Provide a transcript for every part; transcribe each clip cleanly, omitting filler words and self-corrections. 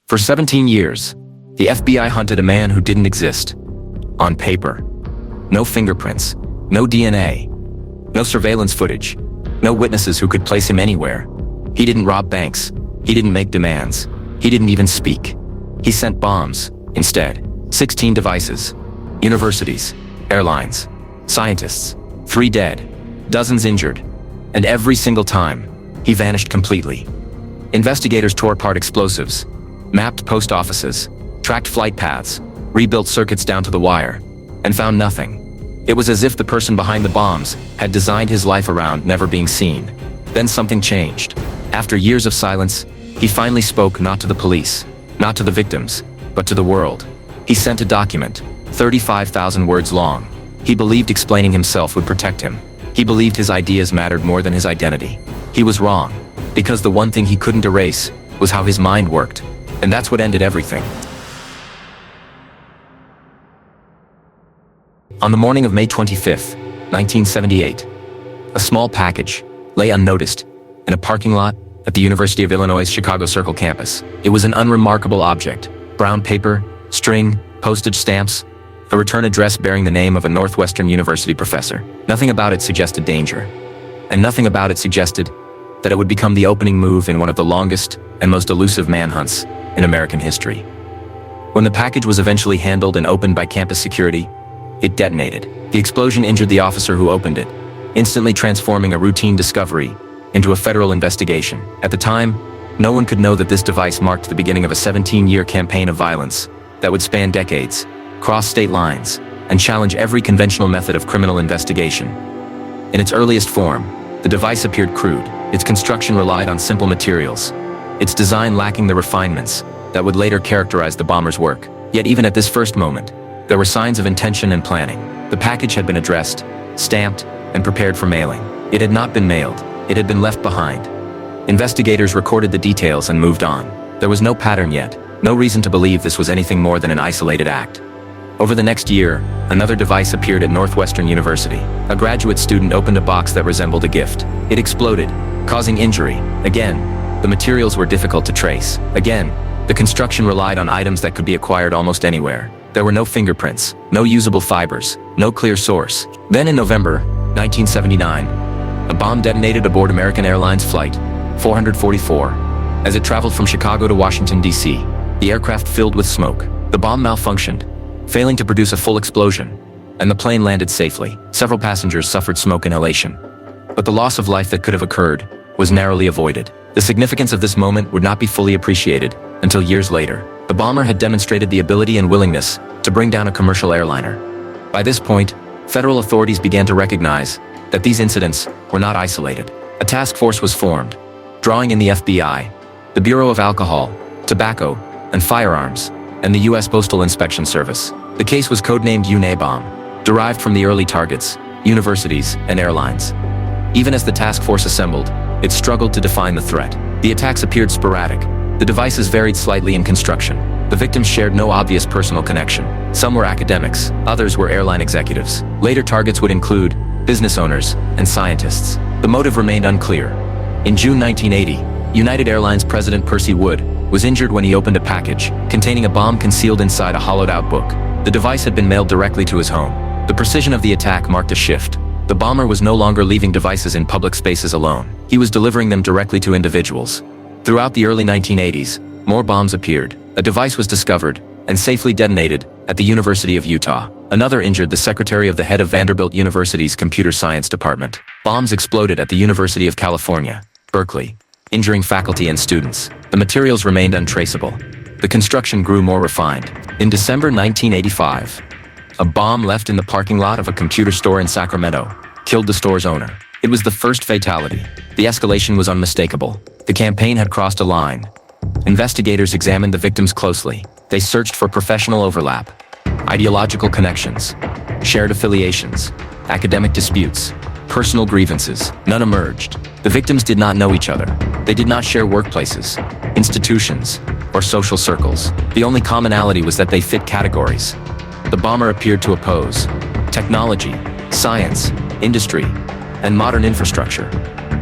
For 17 years, the FBI hunted a man who didn't exist. On paper. No fingerprints, no DNA, no surveillance footage, no witnesses who could place him anywhere. He didn't rob banks, he didn't make demands, he didn't even speak. He sent bombs, instead. 16 devices, universities, airlines, scientists, 3 dead, dozens injured, and every single time, he vanished completely. Investigators tore apart explosives, mapped post offices, tracked flight paths, rebuilt circuits down to the wire, and found nothing. It was as if the person behind the bombs had designed his life around never being seen. Then something changed. After years of silence, he finally spoke, not to the police, not to the victims, but to the world. He sent a document, 35,000 words long. He believed explaining himself would protect him. He believed his ideas mattered more than his identity. He was wrong, because the one thing he couldn't erase was how his mind worked. And that's what ended everything. On the morning of May 25, 1978, a small package lay unnoticed in a parking lot at the University of Illinois' Chicago Circle campus. It was an unremarkable object: brown paper, string, postage stamps, a return address bearing the name of a Northwestern University professor. Nothing about it suggested danger, and nothing about it suggested that it would become the opening move in one of the longest and most elusive manhunts in American history. When the package was eventually handled and opened by campus security, it detonated. The explosion injured the officer who opened it, instantly transforming a routine discovery into a federal investigation. At the time, no one could know that this device marked the beginning of a 17-year campaign of violence that would span decades, cross state lines, and challenge every conventional method of criminal investigation. In its earliest form, the device appeared crude. Its construction relied on simple materials, its design lacking the refinements that would later characterize the bomber's work. Yet even at this first moment, there were signs of intention and planning. The package had been addressed, stamped, and prepared for mailing. It had not been mailed, it had been left behind. Investigators recorded the details and moved on. There was no pattern yet, no reason to believe this was anything more than an isolated act. Over the next year, another device appeared at Northwestern University. A graduate student opened a box that resembled a gift. It exploded, causing injury. Again, the materials were difficult to trace. Again, the construction relied on items that could be acquired almost anywhere. There were no fingerprints, no usable fibers, no clear source. Then in November 1979, a bomb detonated aboard American Airlines Flight 444. As it traveled from Chicago to Washington, D.C., the aircraft filled with smoke. The bomb malfunctioned, failing to produce a full explosion, and the plane landed safely. Several passengers suffered smoke inhalation, but the loss of life that could have occurred was narrowly avoided. The significance of this moment would not be fully appreciated until years later. The bomber had demonstrated the ability and willingness to bring down a commercial airliner. By this point, federal authorities began to recognize that these incidents were not isolated. A task force was formed, drawing in the FBI, the Bureau of Alcohol, Tobacco, and Firearms, and the U.S. Postal Inspection Service. The case was codenamed Unabomber, derived from the early targets, universities, and airlines. Even as the task force assembled, it struggled to define the threat. The attacks appeared sporadic. The devices varied slightly in construction. The victims shared no obvious personal connection. Some were academics, others were airline executives. Later targets would include business owners and scientists. The motive remained unclear. In June 1980, United Airlines President Percy Wood was injured when he opened a package containing a bomb concealed inside a hollowed-out book. The device had been mailed directly to his home. The precision of the attack marked a shift. The bomber was no longer leaving devices in public spaces alone. He was delivering them directly to individuals. Throughout the early 1980s, more bombs appeared. A device was discovered and safely detonated at the University of Utah. Another injured the secretary of the head of Vanderbilt University's computer science department. Bombs exploded at the University of California, Berkeley, injuring faculty and students. The materials remained untraceable. The construction grew more refined. In December 1985, a bomb left in the parking lot of a computer store in Sacramento killed the store's owner. It was the first fatality. The escalation was unmistakable. The campaign had crossed a line. Investigators examined the victims closely. They searched for professional overlap, ideological connections, shared affiliations, academic disputes, personal grievances. None emerged. The victims did not know each other. They did not share workplaces, institutions, or social circles. The only commonality was that they fit categories. The bomber appeared to oppose technology, science, industry, and modern infrastructure.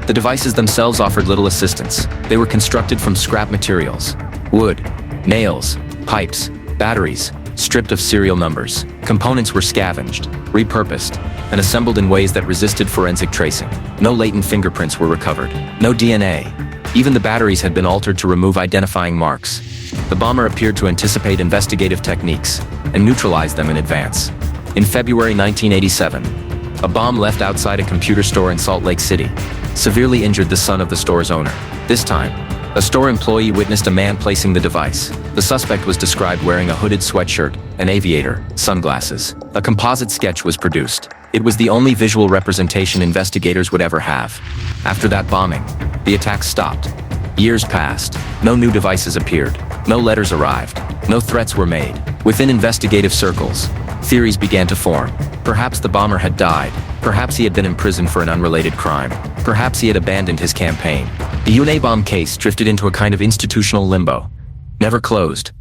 The devices themselves offered little assistance. They were constructed from scrap materials, wood, Nails, pipes, batteries, stripped of serial numbers. Components were scavenged, repurposed, and assembled in ways that resisted forensic tracing. No latent fingerprints were recovered. No DNA. Even the batteries had been altered to remove identifying marks. The bomber appeared to anticipate investigative techniques and neutralize them in advance. In February 1987, a bomb left outside a computer store in Salt Lake City severely injured the son of the store's owner. This time, a store employee witnessed a man placing the device. The suspect was described wearing a hooded sweatshirt, an aviator, sunglasses. A composite sketch was produced. It was the only visual representation investigators would ever have. After that bombing, the attack stopped. Years passed. No new devices appeared. No letters arrived. No threats were made. Within investigative circles, theories began to form. Perhaps the bomber had died. Perhaps he had been imprisoned for an unrelated crime. Perhaps he had abandoned his campaign. The Unabomber case drifted into a kind of institutional limbo. Never closed,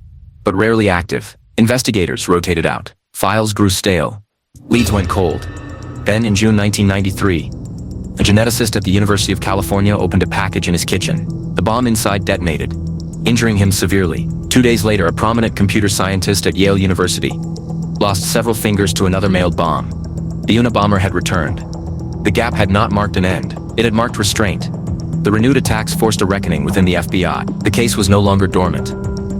but rarely active. Investigators rotated out. Files grew stale. Leads went cold. Then, in June 1993, a geneticist at the University of California opened a package in his kitchen. The bomb inside detonated, injuring him severely. 2 days later, a prominent computer scientist at Yale University lost several fingers to another mailed bomb. The Unabomber had returned. The gap had not marked an end. It had marked restraint. The renewed attacks forced a reckoning within the FBI. The case was no longer dormant.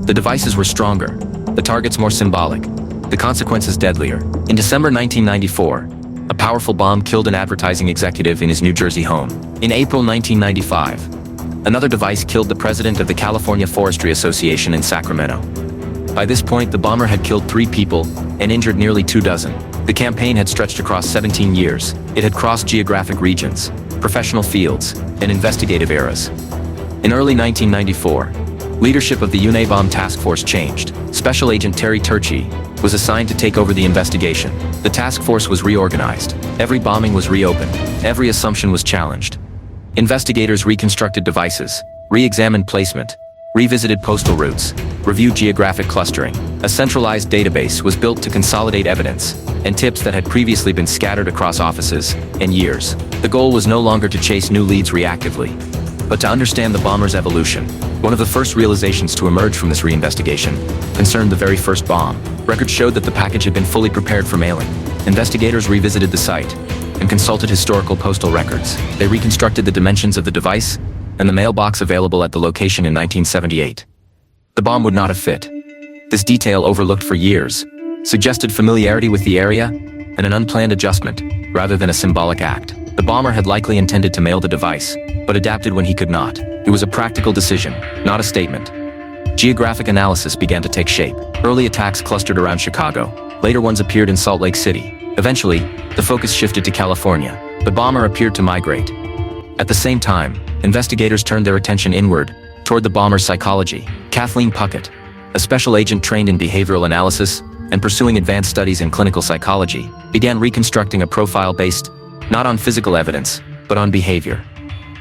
The devices were stronger, the targets more symbolic, the consequences deadlier. In December 1994, a powerful bomb killed an advertising executive in his New Jersey home. In April 1995, another device killed the president of the California Forestry Association in Sacramento. By this point, the bomber had killed 3 people and injured nearly 24. The campaign had stretched across 17 years. It had crossed geographic regions, professional fields, and investigative eras. In early 1994, leadership of the Unabomber task force changed. Special Agent Terry Turchi was assigned to take over the investigation. The task force was reorganized. Every bombing was reopened. Every assumption was challenged. Investigators reconstructed devices, re-examined placement, revisited postal routes, reviewed geographic clustering. A centralized database was built to consolidate evidence and tips that had previously been scattered across offices and years. The goal was no longer to chase new leads reactively, but to understand the bomber's evolution. One of the first realizations to emerge from this reinvestigation concerned the very first bomb. Records showed that the package had been fully prepared for mailing. Investigators revisited the site and consulted historical postal records. They reconstructed the dimensions of the device and the mailbox available at the location in 1978. The bomb would not have fit. This detail, overlooked for years, suggested familiarity with the area and an unplanned adjustment, rather than a symbolic act. The bomber had likely intended to mail the device, but adapted when he could not. It was a practical decision, not a statement. Geographic analysis began to take shape. Early attacks clustered around Chicago. Later ones appeared in Salt Lake City. Eventually, the focus shifted to California. The bomber appeared to migrate. At the same time, investigators turned their attention inward, toward the bomber's psychology. Kathleen Puckett, a special agent trained in behavioral analysis and pursuing advanced studies in clinical psychology, began reconstructing a profile based not on physical evidence, but on behavior.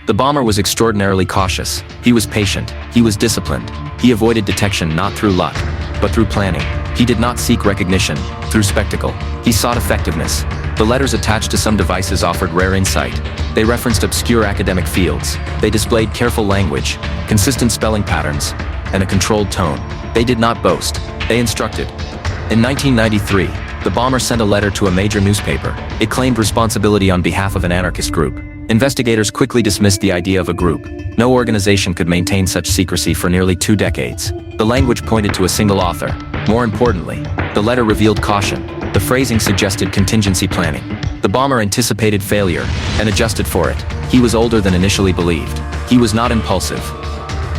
The bomber was extraordinarily cautious. He was patient. He was disciplined. He avoided detection not through luck, but through planning. He did not seek recognition through spectacle. He sought effectiveness. The letters attached to some devices offered rare insight. They referenced obscure academic fields. They displayed careful language, consistent spelling patterns, and a controlled tone. They did not boast. They instructed. In 1993, the bomber sent a letter to a major newspaper. It claimed responsibility on behalf of an anarchist group. Investigators quickly dismissed the idea of a group. No organization could maintain such secrecy for nearly 2 decades. The language pointed to a single author. More importantly, the letter revealed caution. The phrasing suggested contingency planning. The bomber anticipated failure and adjusted for it. He was older than initially believed. He was not impulsive.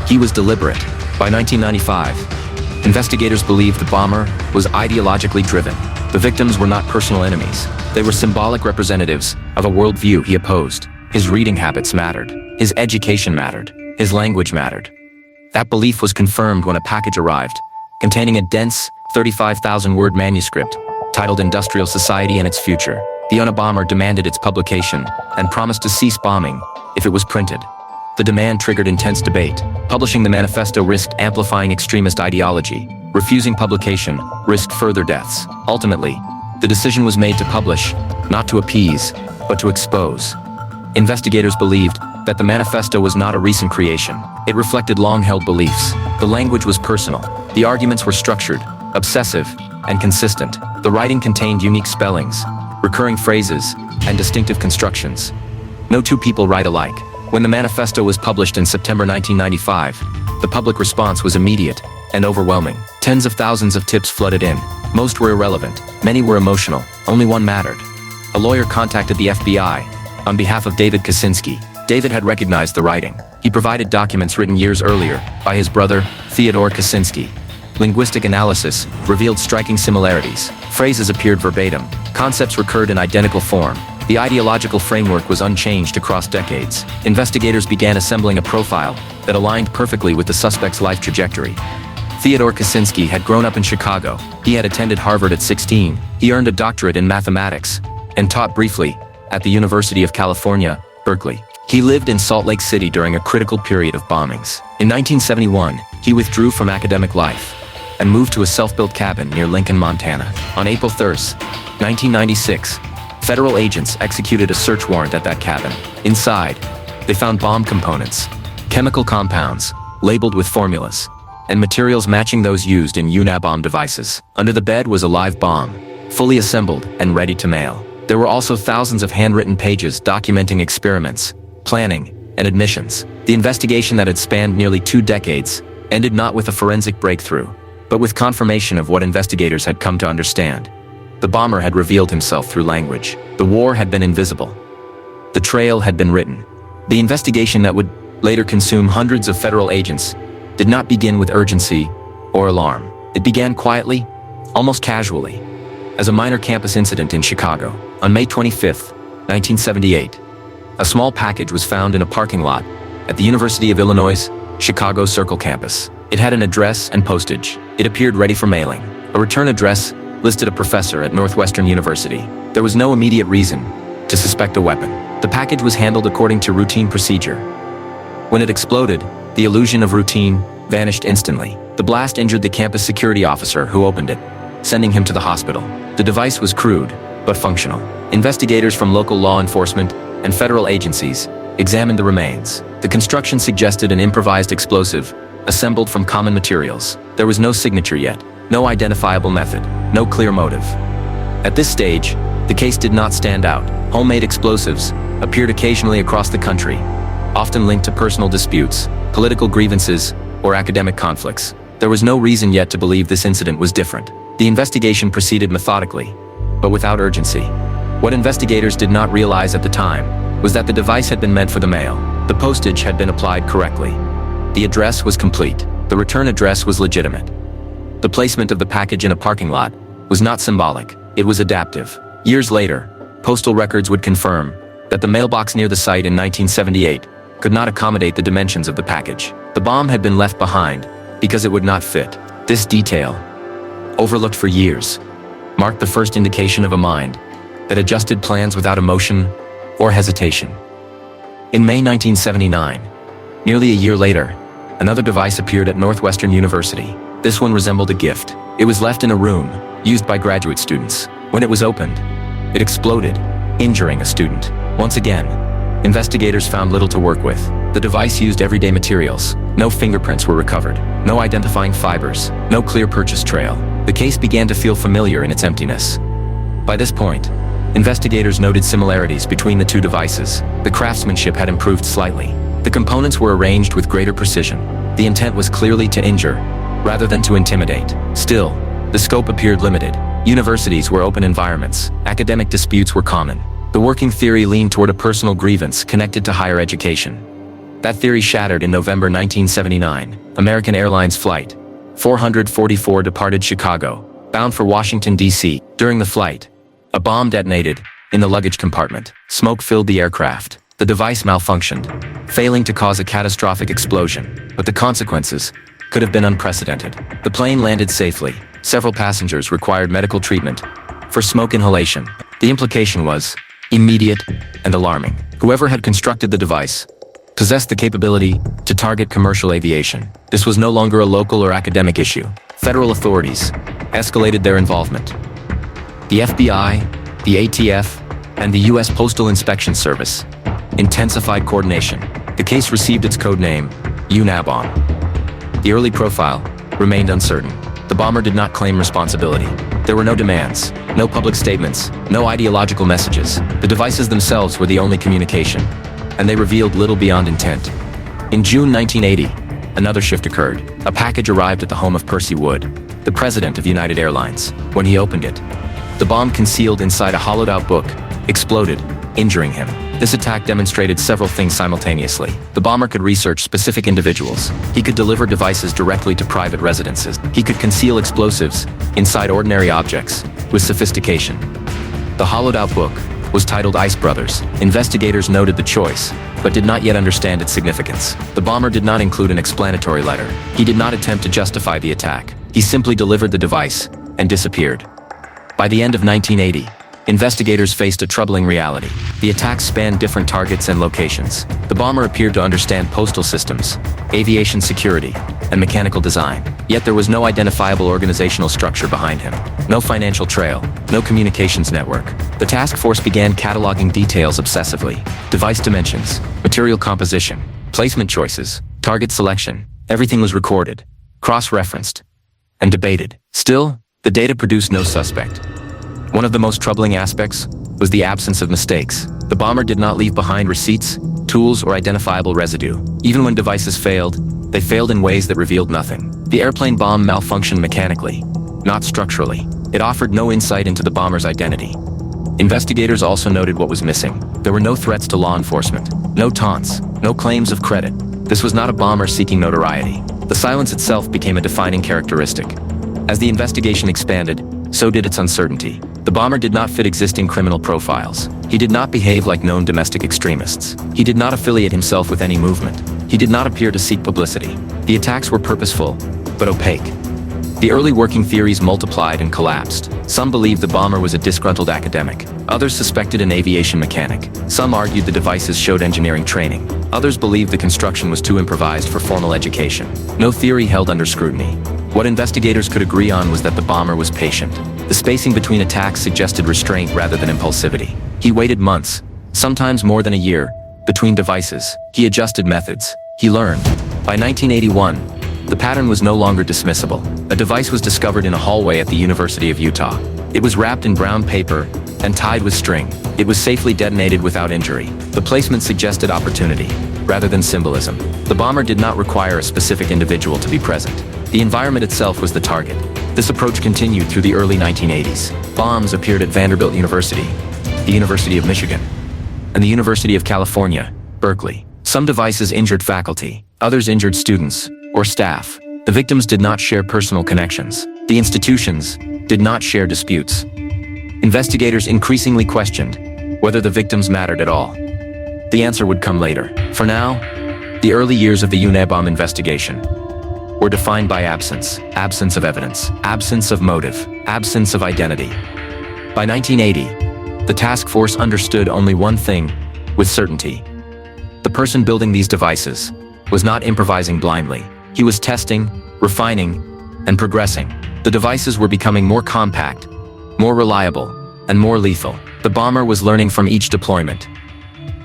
He was deliberate. By 1995, investigators believed the bomber was ideologically driven. The victims were not personal enemies. They were symbolic representatives of a worldview he opposed. His reading habits mattered. His education mattered. His language mattered. That belief was confirmed when a package arrived, containing a dense, 35,000-word manuscript titled Industrial Society and Its Future. The Unabomber demanded its publication and promised to cease bombing if it was printed. The demand triggered intense debate. Publishing the manifesto risked amplifying extremist ideology. Refusing publication risked further deaths. Ultimately, the decision was made to publish, not to appease, but to expose. Investigators believed that the manifesto was not a recent creation. It reflected long-held beliefs. The language was personal. The arguments were structured, obsessive, and consistent. The writing contained unique spellings, recurring phrases, and distinctive constructions. No two people write alike. When the manifesto was published in September 1995, the public response was immediate and overwhelming. Tens of thousands of tips flooded in. Most were irrelevant. Many were emotional. Only one mattered. A lawyer contacted the FBI on behalf of David Kaczynski. David had recognized the writing. He provided documents written years earlier by his brother, Theodore Kaczynski. Linguistic analysis revealed striking similarities. Phrases appeared verbatim. Concepts recurred in identical form. The ideological framework was unchanged across decades. Investigators began assembling a profile that aligned perfectly with the suspect's life trajectory. Theodore Kaczynski had grown up in Chicago. He had attended Harvard at 16. He earned a doctorate in mathematics and taught briefly at the University of California, Berkeley. He lived in Salt Lake City during a critical period of bombings. In 1971, he withdrew from academic life and moved to a self-built cabin near Lincoln, Montana. On April 3, 1996, federal agents executed a search warrant at that cabin. Inside, they found bomb components, chemical compounds, labeled with formulas, and materials matching those used in Unabomber devices. Under the bed was a live bomb, fully assembled and ready to mail. There were also thousands of handwritten pages documenting experiments, planning, and admissions. The investigation that had spanned nearly 2 decades ended not with a forensic breakthrough, but with confirmation of what investigators had come to understand. The bomber had revealed himself through language. The war had been invisible. The trail had been written. The investigation that would later consume hundreds of federal agents did not begin with urgency or alarm. It began quietly, almost casually, as a minor campus incident in Chicago. On May 25, 1978, a small package was found in a parking lot at the University of Illinois' Chicago Circle campus. It had an address and postage. It appeared ready for mailing. A return address listed a professor at Northwestern University. There was no immediate reason to suspect a weapon. The package was handled according to routine procedure. When it exploded, the illusion of routine vanished instantly. The blast injured the campus security officer who opened it, sending him to the hospital. The device was crude, but functional. Investigators from local law enforcement and federal agencies examined the remains. The construction suggested an improvised explosive, assembled from common materials. There was no signature yet, no identifiable method, no clear motive. At this stage, the case did not stand out. Homemade explosives appeared occasionally across the country, often linked to personal disputes, political grievances, or academic conflicts. There was no reason yet to believe this incident was different. The investigation proceeded methodically, but without urgency. What investigators did not realize at the time was that the device had been meant for the mail. The postage had been applied correctly. The address was complete. The return address was legitimate. The placement of the package in a parking lot was not symbolic, it was adaptive. Years later, postal records would confirm that the mailbox near the site in 1978 could not accommodate the dimensions of the package. The bomb had been left behind because it would not fit. This detail, overlooked for years, marked the first indication of a mind that adjusted plans without emotion or hesitation. In May 1979, nearly a year later, another device appeared at Northwestern University. This one resembled a gift. It was left in a room used by graduate students. When it was opened, it exploded, injuring a student. Once again, investigators found little to work with. The device used everyday materials. No fingerprints were recovered. No identifying fibers. No clear purchase trail. The case began to feel familiar in its emptiness. By this point, investigators noted similarities between the two devices. The craftsmanship had improved slightly. The components were arranged with greater precision. The intent was clearly to injure, rather than to intimidate. Still, the scope appeared limited. Universities were open environments. Academic disputes were common. The working theory leaned toward a personal grievance connected to higher education. That theory shattered in November 1979. American Airlines Flight 444 departed Chicago, bound for Washington, D.C. During the flight, a bomb detonated in the luggage compartment. Smoke filled the aircraft. The device malfunctioned, failing to cause a catastrophic explosion, but the consequences could have been unprecedented. The plane landed safely. Several passengers required medical treatment for smoke inhalation. The implication was immediate and alarming. Whoever had constructed the device possessed the capability to target commercial aviation. This was no longer a local or academic issue. Federal authorities escalated their involvement. The FBI, the ATF, and the U.S. Postal Inspection Service intensified coordination. The case received its code name, Unabomber. The early profile remained uncertain. The bomber did not claim responsibility. There were no demands, no public statements, no ideological messages. The devices themselves were the only communication, and they revealed little beyond intent. In June 1980, another shift occurred. A package arrived at the home of Percy Wood, the president of United Airlines. When he opened it, the bomb concealed inside a hollowed-out book exploded, injuring him. This attack demonstrated several things simultaneously. The bomber could research specific individuals. He could deliver devices directly to private residences. He could conceal explosives inside ordinary objects with sophistication. The hollowed-out book was titled Ice Brothers. Investigators noted the choice, but did not yet understand its significance. The bomber did not include an explanatory letter. He did not attempt to justify the attack. He simply delivered the device and disappeared. By the end of 1980, investigators faced a troubling reality. The attack spanned different targets and locations. The bomber appeared to understand postal systems, aviation security, and mechanical design. Yet there was no identifiable organizational structure behind him. No financial trail, no communications network. The task force began cataloging details obsessively. Device dimensions, material composition, placement choices, target selection. Everything was recorded, cross-referenced, and debated. Still, the data produced no suspect. One of the most troubling aspects was the absence of mistakes. The bomber did not leave behind receipts, tools, or identifiable residue. Even when devices failed, they failed in ways that revealed nothing. The airplane bomb malfunctioned mechanically, not structurally. It offered no insight into the bomber's identity. Investigators also noted what was missing. There were no threats to law enforcement, no taunts, no claims of credit. This was not a bomber seeking notoriety. The silence itself became a defining characteristic. As the investigation expanded, so did its uncertainty. The bomber did not fit existing criminal profiles. He did not behave like known domestic extremists. He did not affiliate himself with any movement. He did not appear to seek publicity. The attacks were purposeful, but opaque. The early working theories multiplied and collapsed. Some believed the bomber was a disgruntled academic. Others suspected an aviation mechanic. Some argued the devices showed engineering training. Others believed the construction was too improvised for formal education. No theory held under scrutiny. What investigators could agree on was that the bomber was patient. The spacing between attacks suggested restraint rather than impulsivity. He waited months, sometimes more than a year, between devices. He adjusted methods. He learned. By 1981, the pattern was no longer dismissible. A device was discovered in a hallway at the University of Utah. It was wrapped in brown paper and tied with string. It was safely detonated without injury. The placement suggested opportunity, rather than symbolism. The bomber did not require a specific individual to be present. The environment itself was the target. This approach continued through the early 1980s. Bombs appeared at Vanderbilt University, the University of Michigan, and the University of California, Berkeley. Some devices injured faculty, others injured students or staff. The victims did not share personal connections. The institutions did not share disputes. Investigators increasingly questioned whether the victims mattered at all. The answer would come later. For now, the early years of the Unabomber investigation were defined by absence of evidence, absence of motive, absence of identity. By 1980, the task force understood only one thing with certainty. The person building these devices was not improvising blindly. He was testing, refining, and progressing. The devices were becoming more compact, more reliable, and more lethal. The bomber was learning from each deployment.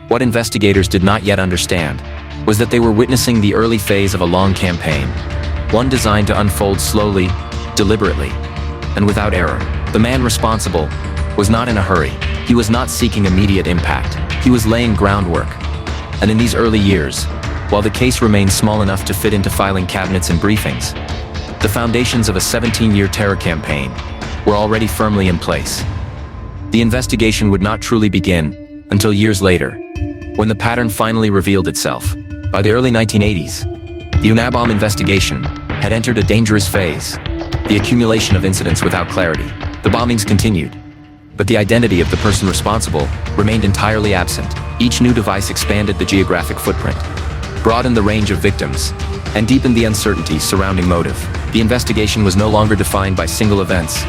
What investigators did not yet understand was that they were witnessing the early phase of a long campaign, one designed to unfold slowly, deliberately, and without error. The man responsible was not in a hurry. He was not seeking immediate impact. He was laying groundwork. And in these early years, while the case remained small enough to fit into filing cabinets and briefings, the foundations of a 17-year terror campaign were already firmly in place. The investigation would not truly begin until years later, when the pattern finally revealed itself. By the early 1980s, the Unabomber investigation had entered a dangerous phase, the accumulation of incidents without clarity. The bombings continued, but the identity of the person responsible remained entirely absent. Each new device expanded the geographic footprint, broadened the range of victims, and deepened the uncertainty surrounding motive. The investigation was no longer defined by single events,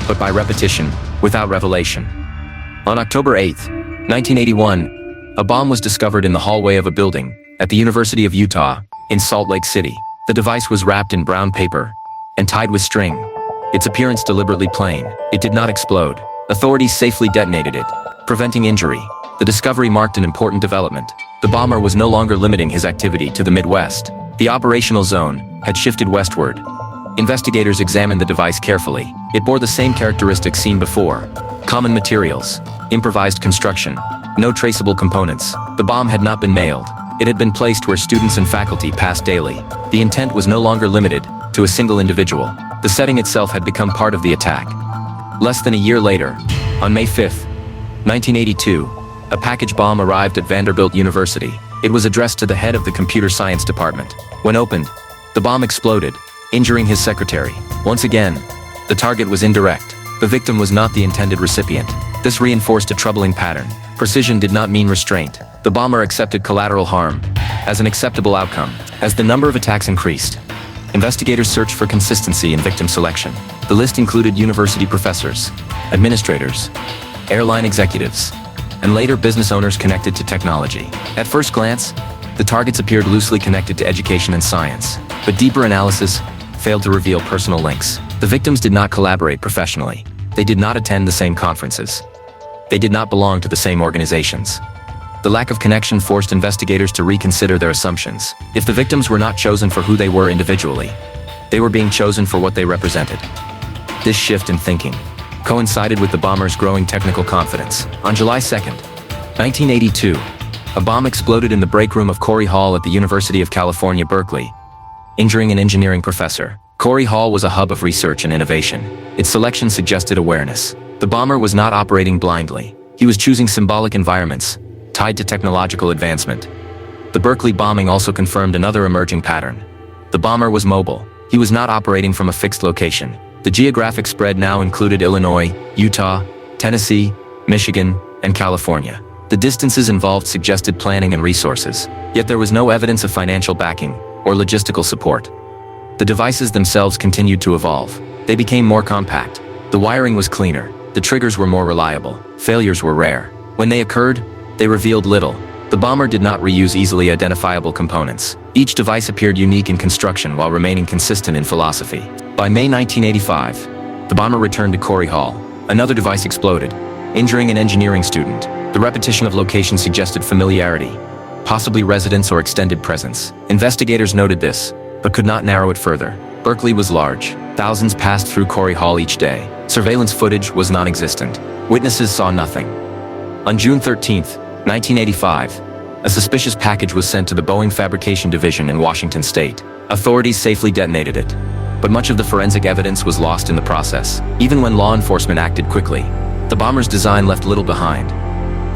but by repetition, without revelation. On October 8, 1981, a bomb was discovered in the hallway of a building at the University of Utah in Salt Lake City. The device was wrapped in brown paper and tied with string. Its appearance deliberately plain. It did not explode. Authorities safely detonated it, preventing injury. The discovery marked an important development. The bomber was no longer limiting his activity to the Midwest. The operational zone had shifted westward. Investigators examined the device carefully. It bore the same characteristics seen before. Common materials, improvised construction, no traceable components. The bomb had not been mailed. It had been placed where students and faculty passed daily. The intent was no longer limited to a single individual. The setting itself had become part of the attack. Less than a year later, on May 5, 1982, a package bomb arrived at Vanderbilt University. It was addressed to the head of the computer science department. When opened, the bomb exploded, injuring his secretary. Once again, the target was indirect. The victim was not the intended recipient. This reinforced a troubling pattern. Precision did not mean restraint. The bomber accepted collateral harm as an acceptable outcome. As the number of attacks increased, investigators searched for consistency in victim selection. The list included university professors, administrators, airline executives, and later business owners connected to technology. At first glance, the targets appeared loosely connected to education and science, but deeper analysis failed to reveal personal links. The victims did not collaborate professionally. They did not attend the same conferences. They did not belong to the same organizations. The lack of connection forced investigators to reconsider their assumptions. If the victims were not chosen for who they were individually, they were being chosen for what they represented. This shift in thinking coincided with the bomber's growing technical confidence. On July 2, 1982, a bomb exploded in the break room of Corey Hall at the University of California, Berkeley, injuring an engineering professor. Corey Hall was a hub of research and innovation. Its selection suggested awareness. The bomber was not operating blindly. He was choosing symbolic environments tied to technological advancement. The Berkeley bombing also confirmed another emerging pattern. The bomber was mobile. He was not operating from a fixed location. The geographic spread now included Illinois, Utah, Tennessee, Michigan, and California. The distances involved suggested planning and resources, yet there was no evidence of financial backing or logistical support. The devices themselves continued to evolve. They became more compact. The wiring was cleaner. The triggers were more reliable. Failures were rare. When they occurred, they revealed little. The bomber did not reuse easily identifiable components. Each device appeared unique in construction while remaining consistent in philosophy. By May 1985, the bomber returned to Corey Hall. Another device exploded, injuring an engineering student. The repetition of location suggested familiarity, possibly residence or extended presence. Investigators noted this, but could not narrow it further. Berkeley was large. Thousands passed through Corey Hall each day. Surveillance footage was non-existent. Witnesses saw nothing. On June 13, 1985, a suspicious package was sent to the Boeing Fabrication Division in Washington State. Authorities safely detonated it, but much of the forensic evidence was lost in the process. Even when law enforcement acted quickly, the bomber's design left little behind.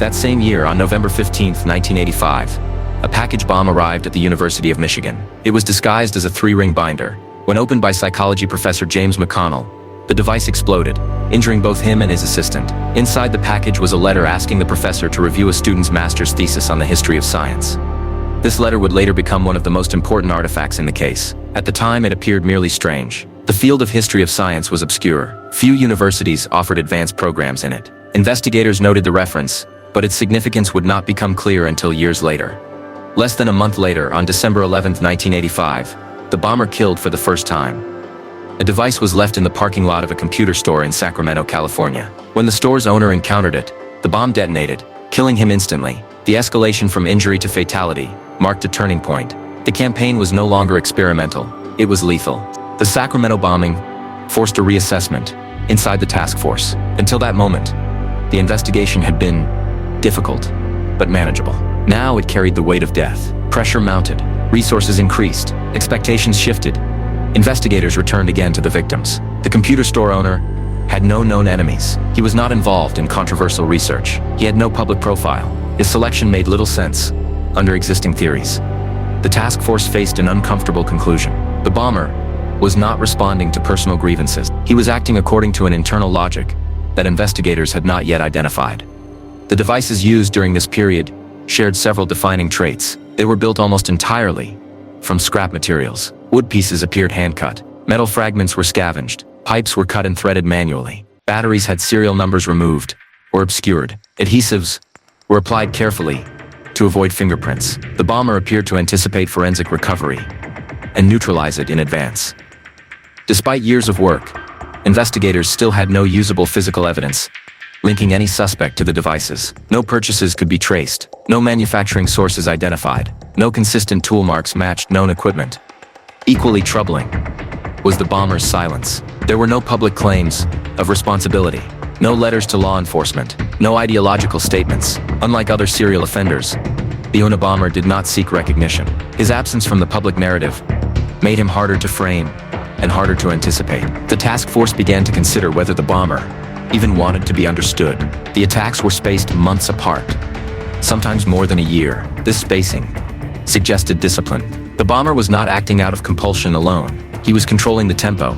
That same year, on November 15, 1985, a package bomb arrived at the University of Michigan. It was disguised as a 3-ring binder. When opened by psychology professor James McConnell, the device exploded, injuring both him and his assistant. Inside the package was a letter asking the professor to review a student's master's thesis on the history of science. This letter would later become one of the most important artifacts in the case. At the time, it appeared merely strange. The field of history of science was obscure. Few universities offered advanced programs in it. Investigators noted the reference, but its significance would not become clear until years later. Less than a month later, on December 11, 1985, the bomber killed for the first time. A device was left in the parking lot of a computer store in Sacramento, California. When the store's owner encountered it, the bomb detonated, killing him instantly. The escalation from injury to fatality marked a turning point. The campaign was no longer experimental, it was lethal. The Sacramento bombing forced a reassessment inside the task force. Until that moment, the investigation had been difficult, but manageable. Now it carried the weight of death. Pressure mounted, resources increased, expectations shifted. Investigators returned again to the victims. The computer store owner had no known enemies. He was not involved in controversial research. He had no public profile. His selection made little sense under existing theories. The task force faced an uncomfortable conclusion. The bomber was not responding to personal grievances. He was acting according to an internal logic that investigators had not yet identified. The devices used during this period shared several defining traits. They were built almost entirely from scrap materials. Wood pieces appeared hand-cut. Metal fragments were scavenged. Pipes were cut and threaded manually. Batteries had serial numbers removed or obscured. Adhesives were applied carefully to avoid fingerprints. The bomber appeared to anticipate forensic recovery and neutralize it in advance. Despite years of work, investigators still had no usable physical evidence linking any suspect to the devices. No purchases could be traced, no manufacturing sources identified, no consistent tool marks matched known equipment. Equally troubling was the bomber's silence. There were no public claims of responsibility, no letters to law enforcement, no ideological statements. Unlike other serial offenders, the Unabomber did not seek recognition. His absence from the public narrative made him harder to frame and harder to anticipate. The task force began to consider whether the bomber even wanted to be understood. The attacks were spaced months apart, sometimes more than a year. This spacing suggested discipline. The bomber was not acting out of compulsion alone. He was controlling the tempo.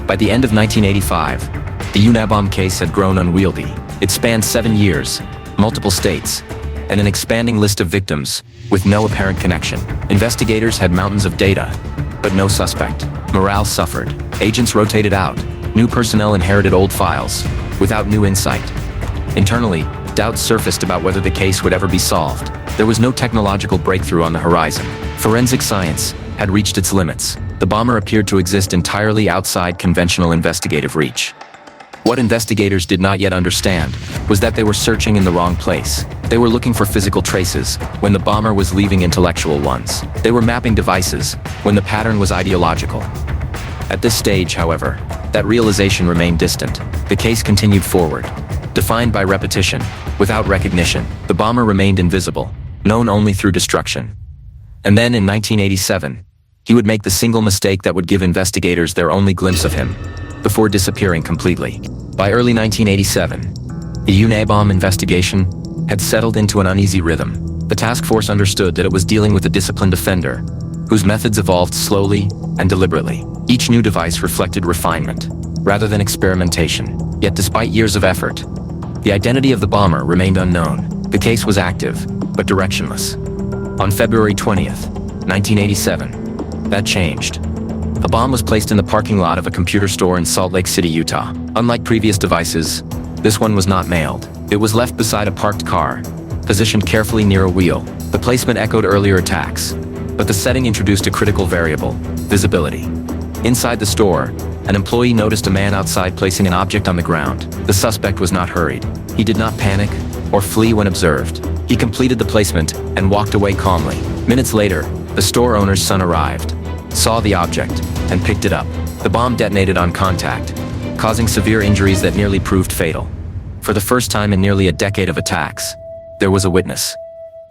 By the end of 1985, the Unabomber case had grown unwieldy. It spanned 7 years, multiple states, and an expanding list of victims with no apparent connection. Investigators had mountains of data, but no suspect. Morale suffered. Agents rotated out. New personnel inherited old files, without new insight. Internally, doubts surfaced about whether the case would ever be solved. There was no technological breakthrough on the horizon. Forensic science had reached its limits. The bomber appeared to exist entirely outside conventional investigative reach. What investigators did not yet understand was that they were searching in the wrong place. They were looking for physical traces when the bomber was leaving intellectual ones. They were mapping devices when the pattern was ideological. At this stage, however, that realization remained distant. The case continued forward, defined by repetition, without recognition. The bomber remained invisible, known only through destruction. And then in 1987, he would make the single mistake that would give investigators their only glimpse of him, before disappearing completely. By early 1987, the Unabomber investigation had settled into an uneasy rhythm. The task force understood that it was dealing with a disciplined offender, whose methods evolved slowly and deliberately. Each new device reflected refinement, rather than experimentation. Yet despite years of effort, the identity of the bomber remained unknown. The case was active, but directionless. On February 20th, 1987, that changed. A bomb was placed in the parking lot of a computer store in Salt Lake City, Utah. Unlike previous devices, this one was not mailed. It was left beside a parked car, positioned carefully near a wheel. The placement echoed earlier attacks, but the setting introduced a critical variable: visibility. Inside the store, an employee noticed a man outside placing an object on the ground. The suspect was not hurried. He did not panic or flee when observed. He completed the placement and walked away calmly. Minutes later, the store owner's son arrived, saw the object, and picked it up. The bomb detonated on contact, causing severe injuries that nearly proved fatal. For the first time in nearly a decade of attacks, there was a witness.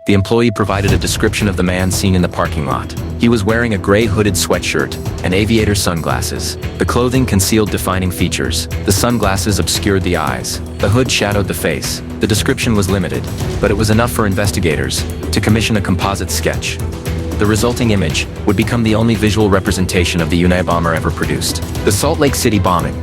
The employee provided a description of the man seen in the parking lot. He was wearing a gray hooded sweatshirt and aviator sunglasses. The clothing concealed defining features. The sunglasses obscured the eyes. The hood shadowed the face. The description was limited, but it was enough for investigators to commission a composite sketch. The resulting image would become the only visual representation of the Unabomber ever produced. The Salt Lake City bombing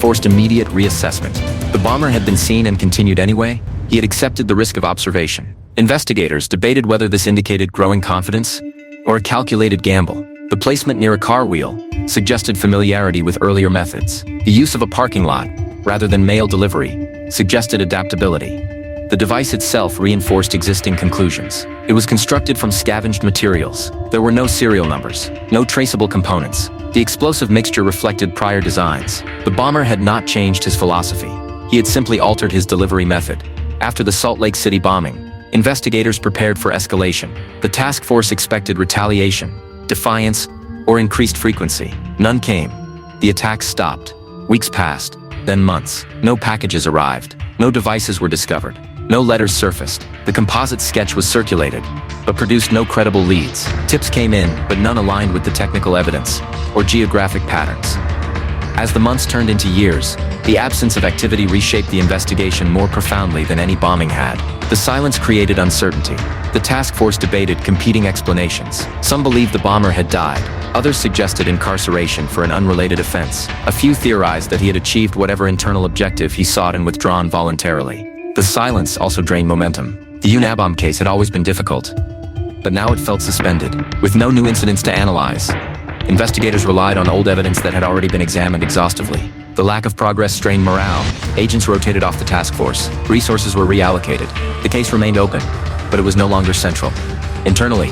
forced immediate reassessment. The bomber had been seen and continued anyway. He had accepted the risk of observation. Investigators debated whether this indicated growing confidence or a calculated gamble. The placement near a car wheel suggested familiarity with earlier methods. The use of a parking lot, rather than mail delivery, suggested adaptability. The device itself reinforced existing conclusions. It was constructed from scavenged materials. There were no serial numbers, no traceable components. The explosive mixture reflected prior designs. The bomber had not changed his philosophy. He had simply altered his delivery method. After the Salt Lake City bombing, investigators prepared for escalation. The task force expected retaliation, defiance, or increased frequency. None came. The attacks stopped. Weeks passed, then months. No packages arrived. No devices were discovered. No letters surfaced. The composite sketch was circulated, but produced no credible leads. Tips came in, but none aligned with the technical evidence or geographic patterns. As the months turned into years, the absence of activity reshaped the investigation more profoundly than any bombing had. The silence created uncertainty. The task force debated competing explanations. Some believed the bomber had died. Others suggested incarceration for an unrelated offense. A few theorized that he had achieved whatever internal objective he sought and withdrawn voluntarily. The silence also drained momentum. The Unabomber case had always been difficult, but now it felt suspended. With no new incidents to analyze, investigators relied on old evidence that had already been examined exhaustively. The lack of progress strained morale. Agents rotated off the task force. Resources were reallocated. The case remained open, but it was no longer central. Internally,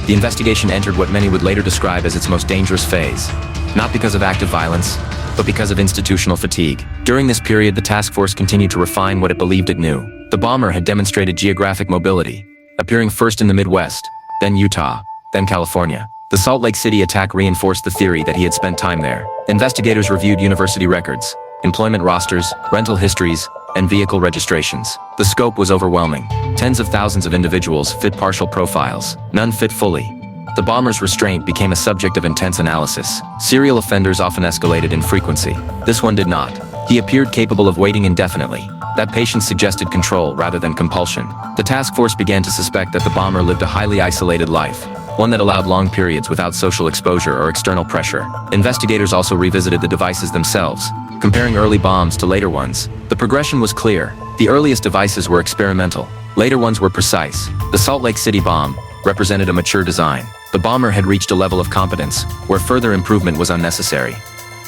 the investigation entered what many would later describe as its most dangerous phase. Not because of active violence, but because of institutional fatigue. During this period, the task force continued to refine what it believed it knew. The bomber had demonstrated geographic mobility, appearing first in the Midwest, then Utah, then California. The Salt Lake City attack reinforced the theory that he had spent time there. Investigators reviewed university records, employment rosters, rental histories, and vehicle registrations. The scope was overwhelming. Tens of thousands of individuals fit partial profiles, none fit fully. The bomber's restraint became a subject of intense analysis. Serial offenders often escalated in frequency. This one did not. He appeared capable of waiting indefinitely. That patience suggested control rather than compulsion. The task force began to suspect that the bomber lived a highly isolated life, one that allowed long periods without social exposure or external pressure. Investigators also revisited the devices themselves, comparing early bombs to later ones. The progression was clear. The earliest devices were experimental. Later ones were precise. The Salt Lake City bomb represented a mature design. The bomber had reached a level of competence where further improvement was unnecessary.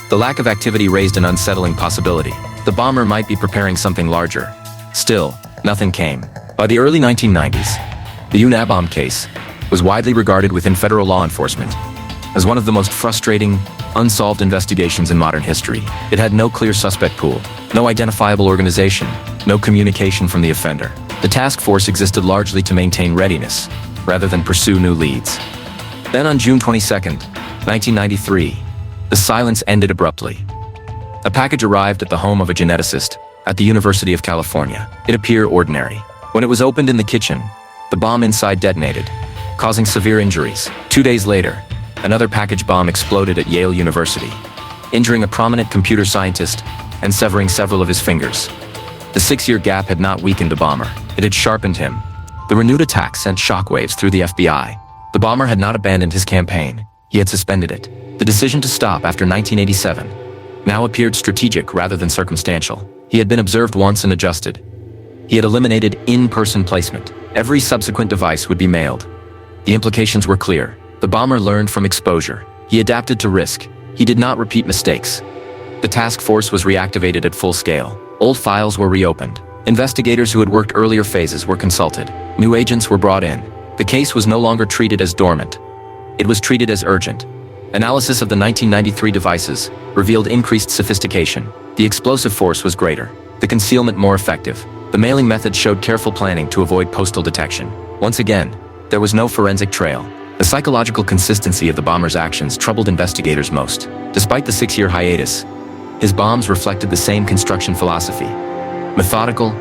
The lack of activity raised an unsettling possibility. The bomber might be preparing something larger. Still, nothing came. By the early 1990s, the Unabomber case was widely regarded within federal law enforcement as one of the most frustrating, unsolved investigations in modern history. It had no clear suspect pool, no identifiable organization, no communication from the offender. The task force existed largely to maintain readiness, rather than pursue new leads. Then on June 22, 1993, the silence ended abruptly. A package arrived at the home of a geneticist at the University of California. It appeared ordinary. When it was opened in the kitchen, the bomb inside detonated, causing severe injuries. 2 days later, another package bomb exploded at Yale University, injuring a prominent computer scientist and severing several of his fingers. The 6-year gap had not weakened the bomber, it had sharpened him. The renewed attack sent shockwaves through the FBI. The bomber had not abandoned his campaign, he had suspended it. The decision to stop after 1987 now appeared strategic rather than circumstantial. He had been observed once and adjusted. He had eliminated in-person placement. Every subsequent device would be mailed. The implications were clear. The bomber learned from exposure. He adapted to risk. He did not repeat mistakes. The task force was reactivated at full scale. Old files were reopened. Investigators who had worked earlier phases were consulted. New agents were brought in. The case was no longer treated as dormant. It was treated as urgent. Analysis of the 1993 devices revealed increased sophistication. The explosive force was greater, the concealment more effective. The mailing method showed careful planning to avoid postal detection. Once again, there was no forensic trail. The psychological consistency of the bomber's actions troubled investigators most. Despite the 6-year hiatus, his bombs reflected the same construction philosophy. Methodical,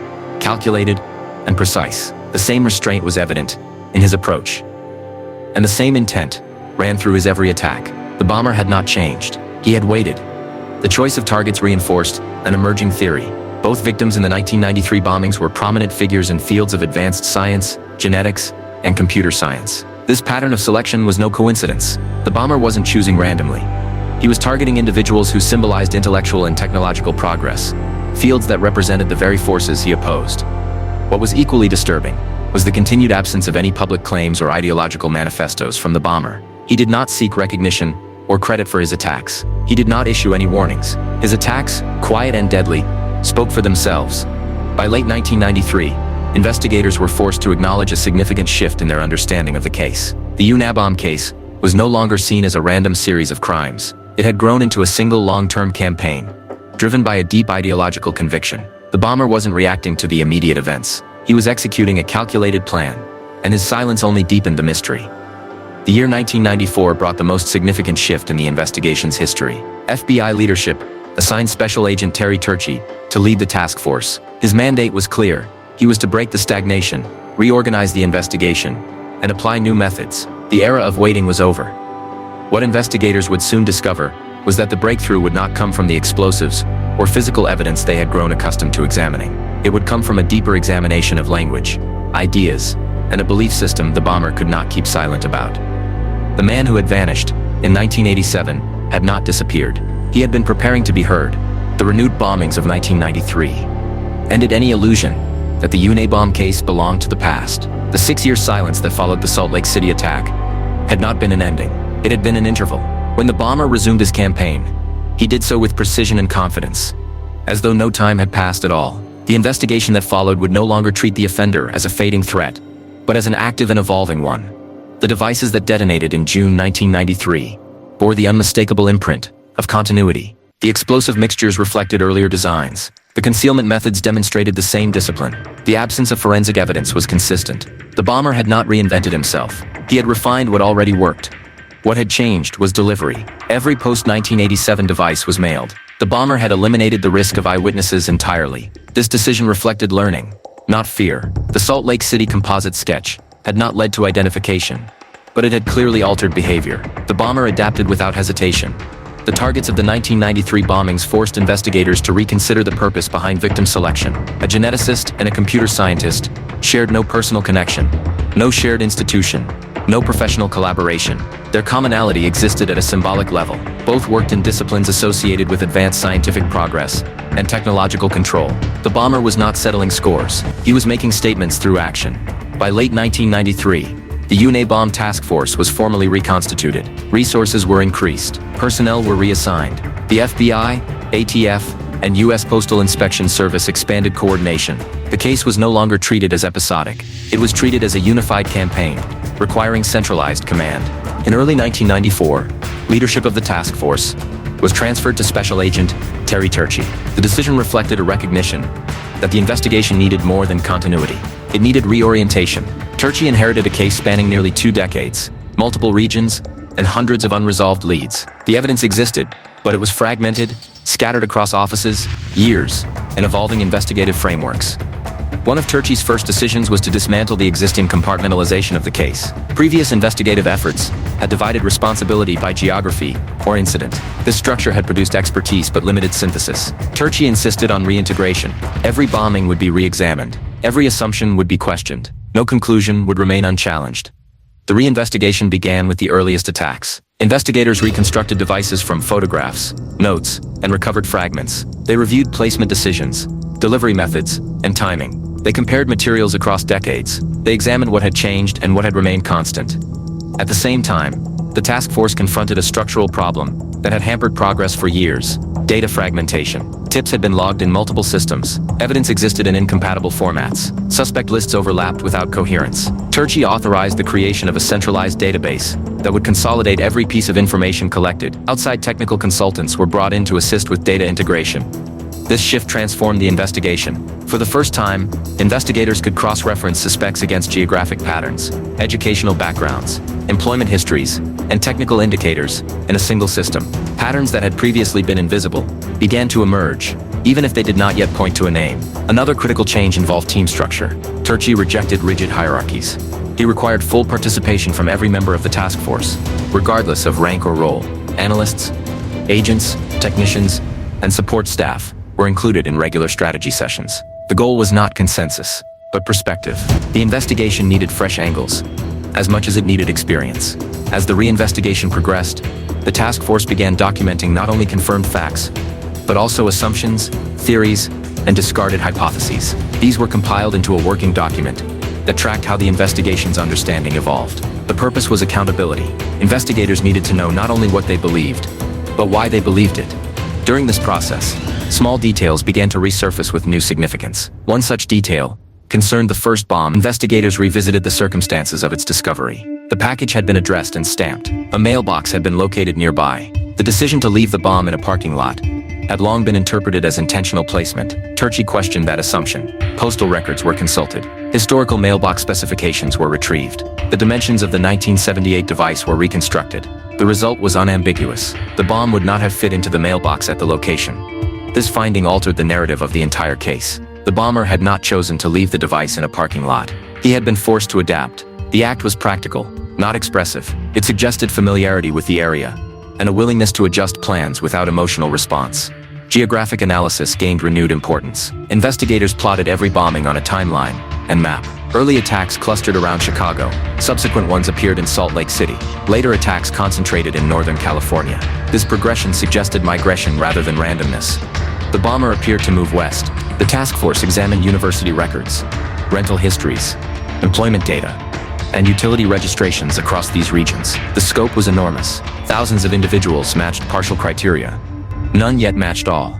calculated, and precise. The same restraint was evident in his approach, and the same intent ran through his every attack. The bomber had not changed. He had waited. The choice of targets reinforced an emerging theory. Both victims in the 1993 bombings were prominent figures in fields of advanced science, genetics, and computer science. This pattern of selection was no coincidence. The bomber wasn't choosing randomly. He was targeting individuals who symbolized intellectual and technological progress, fields that represented the very forces he opposed. What was equally disturbing was the continued absence of any public claims or ideological manifestos from the bomber. He did not seek recognition or credit for his attacks. He did not issue any warnings. His attacks, quiet and deadly, spoke for themselves. By late 1993, investigators were forced to acknowledge a significant shift in their understanding of the case. The Unabomber case was no longer seen as a random series of crimes. It had grown into a single long-term campaign, driven by a deep ideological conviction. The bomber wasn't reacting to the immediate events. He was executing a calculated plan, and his silence only deepened the mystery. The year 1994 brought the most significant shift in the investigation's history. FBI leadership assigned Special Agent Terry Turchi to lead the task force. His mandate was clear. He was to break the stagnation, reorganize the investigation, and apply new methods. The era of waiting was over. What investigators would soon discover was that the breakthrough would not come from the explosives or physical evidence they had grown accustomed to examining. It would come from a deeper examination of language, ideas, and a belief system the bomber could not keep silent about. The man who had vanished in 1987 had not disappeared. He had been preparing to be heard. The renewed bombings of 1993 ended any illusion that the Unabomber case belonged to the past. The 6-year silence that followed the Salt Lake City attack had not been an ending. It had been an interval. When the bomber resumed his campaign, he did so with precision and confidence, as though no time had passed at all. The investigation that followed would no longer treat the offender as a fading threat, but as an active and evolving one. The devices that detonated in June 1993 bore the unmistakable imprint of continuity. The explosive mixtures reflected earlier designs. The concealment methods demonstrated the same discipline. The absence of forensic evidence was consistent. The bomber had not reinvented himself. He had refined what already worked. What had changed was delivery. Every post-1987 device was mailed. The bomber had eliminated the risk of eyewitnesses entirely. This decision reflected learning, not fear. The Salt Lake City composite sketch had not led to identification, but it had clearly altered behavior. The bomber adapted without hesitation. The targets of the 1993 bombings forced investigators to reconsider the purpose behind victim selection. A geneticist and a computer scientist shared no personal connection, no shared institution, no professional collaboration. Their commonality existed at a symbolic level. Both worked in disciplines associated with advanced scientific progress and technological control. The bomber was not settling scores. He was making statements through action. By late 1993, the Unabomber task force was formally reconstituted. Resources were increased. Personnel were reassigned. The FBI, ATF, and U.S. Postal Inspection Service expanded coordination. The case was no longer treated as episodic. It was treated as a unified campaign, requiring centralized command. In early 1994, leadership of the task force was transferred to Special Agent Terry Turchi. The decision reflected a recognition that the investigation needed more than continuity. It needed reorientation. Turchi inherited a case spanning nearly 2 decades, multiple regions, and hundreds of unresolved leads. The evidence existed, but it was fragmented, scattered across offices, years, and evolving investigative frameworks. One of Turchi's first decisions was to dismantle the existing compartmentalization of the case. Previous investigative efforts had divided responsibility by geography or incident. This structure had produced expertise but limited synthesis. Turchi insisted on reintegration. Every bombing would be re-examined. Every assumption would be questioned. No conclusion would remain unchallenged. The reinvestigation began with the earliest attacks. Investigators reconstructed devices from photographs, notes, and recovered fragments. They reviewed placement decisions, delivery methods, and timing. They compared materials across decades. They examined what had changed and what had remained constant. At the same time, the task force confronted a structural problem that had hampered progress for years: data fragmentation. Tips had been logged in multiple systems. Evidence existed in incompatible formats. Suspect lists overlapped without coherence. Turchi authorized the creation of a centralized database that would consolidate every piece of information collected. Outside technical consultants were brought in to assist with data integration. This shift transformed the investigation. For the first time, investigators could cross-reference suspects against geographic patterns, educational backgrounds, employment histories, and technical indicators in a single system. Patterns that had previously been invisible began to emerge, even if they did not yet point to a name. Another critical change involved team structure. Turchi rejected rigid hierarchies. He required full participation from every member of the task force, regardless of rank or role. Analysts, agents, technicians, and support staff were included in regular strategy sessions. The goal was not consensus, but perspective. The investigation needed fresh angles, as much as it needed experience. As the reinvestigation progressed, the task force began documenting not only confirmed facts, but also assumptions, theories, and discarded hypotheses. These were compiled into a working document that tracked how the investigation's understanding evolved. The purpose was accountability. Investigators needed to know not only what they believed, but why they believed it. During this process, small details began to resurface with new significance. One such detail concerned the first bomb. Investigators revisited the circumstances of its discovery. The package had been addressed and stamped. A mailbox had been located nearby. The decision to leave the bomb in a parking lot had long been interpreted as intentional placement. Turchi questioned that assumption. Postal records were consulted. Historical mailbox specifications were retrieved. The dimensions of the 1978 device were reconstructed. The result was unambiguous. The bomb would not have fit into the mailbox at the location. This finding altered the narrative of the entire case. The bomber had not chosen to leave the device in a parking lot. He had been forced to adapt. The act was practical, not expressive. It suggested familiarity with the area and a willingness to adjust plans without emotional response. Geographic analysis gained renewed importance. Investigators plotted every bombing on a timeline and map. Early attacks clustered around Chicago. Subsequent ones appeared in Salt Lake City. Later attacks concentrated in Northern California. This progression suggested migration rather than randomness. The bomber appeared to move west. The task force examined university records, rental histories, employment data, and utility registrations across these regions. The scope was enormous. Thousands of individuals matched partial criteria. None yet matched all.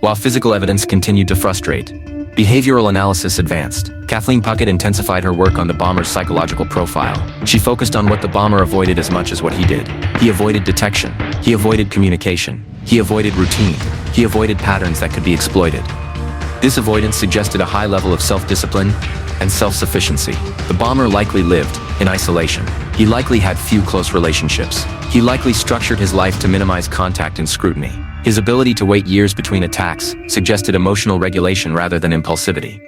While physical evidence continued to frustrate, behavioral analysis advanced. Kathleen Puckett intensified her work on the bomber's psychological profile. She focused on what the bomber avoided as much as what he did. He avoided detection. He avoided communication. He avoided routine. He avoided patterns that could be exploited. This avoidance suggested a high level of self-discipline and self-sufficiency. The bomber likely lived in isolation. He likely had few close relationships. He likely structured his life to minimize contact and scrutiny. His ability to wait years between attacks suggested emotional regulation rather than impulsivity.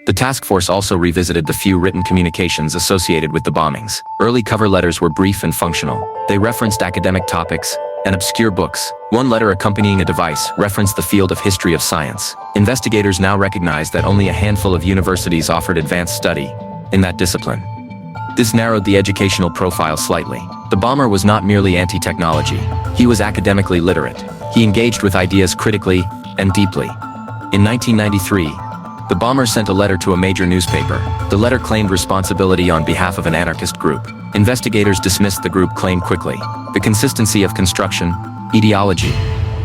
The task force also revisited the few written communications associated with the bombings. Early cover letters were brief and functional. They referenced academic topics and obscure books. One letter accompanying a device referenced the field of history of science. Investigators now recognize that only a handful of universities offered advanced study in that discipline. This narrowed the educational profile slightly. The bomber was not merely anti-technology. He was academically literate. He engaged with ideas critically and deeply. In 1993, the bomber sent a letter to a major newspaper. The letter claimed responsibility on behalf of an anarchist group. Investigators dismissed the group claim quickly. The consistency of construction, ideology,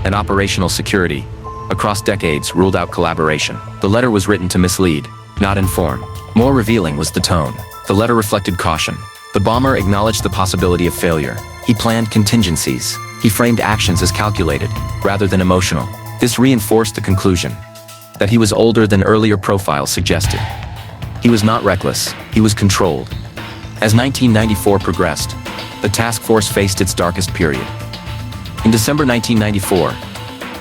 and operational security across decades ruled out collaboration. The letter was written to mislead, not inform. More revealing was the tone. The letter reflected caution. The bomber acknowledged the possibility of failure. He planned contingencies. He framed actions as calculated, rather than emotional. This reinforced the conclusion that he was older than earlier profiles suggested. He was not reckless, he was controlled. As 1994 progressed, the task force faced its darkest period. In December 1994,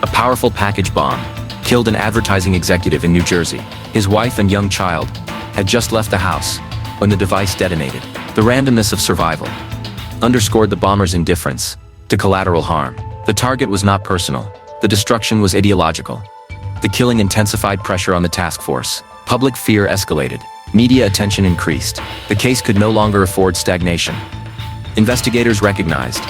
a powerful package bomb killed an advertising executive in New Jersey. His wife and young child had just left the house when the device detonated. The randomness of survival underscored the bomber's indifference to collateral harm. The target was not personal. The destruction was ideological. The killing intensified pressure on the task force. Public fear escalated. Media attention increased. The case could no longer afford stagnation. Investigators recognized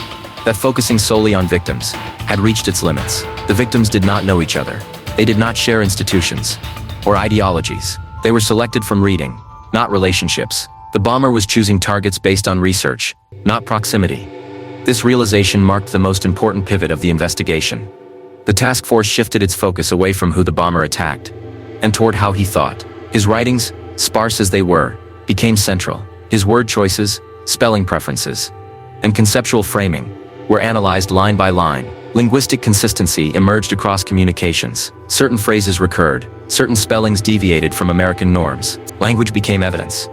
that focusing solely on victims had reached its limits. The victims did not know each other. They did not share institutions or ideologies. They were selected from reading, not relationships. The bomber was choosing targets based on research, not proximity. This realization marked the most important pivot of the investigation. The task force shifted its focus away from who the bomber attacked and toward how he thought. His writings, sparse as they were, became central. His word choices, spelling preferences, and conceptual framing were analyzed line by line. Linguistic consistency emerged across communications. Certain phrases recurred, certain spellings deviated from American norms. Language became evidence.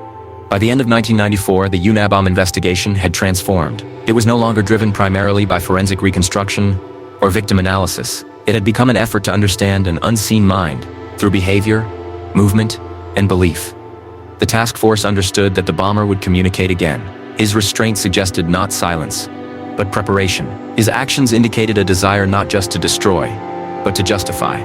By the end of 1994, the Unabomber investigation had transformed. It was no longer driven primarily by forensic reconstruction or victim analysis. It had become an effort to understand an unseen mind through behavior, movement, and belief. The task force understood that the bomber would communicate again. His restraint suggested not silence, but preparation. His actions indicated a desire not just to destroy, but to justify.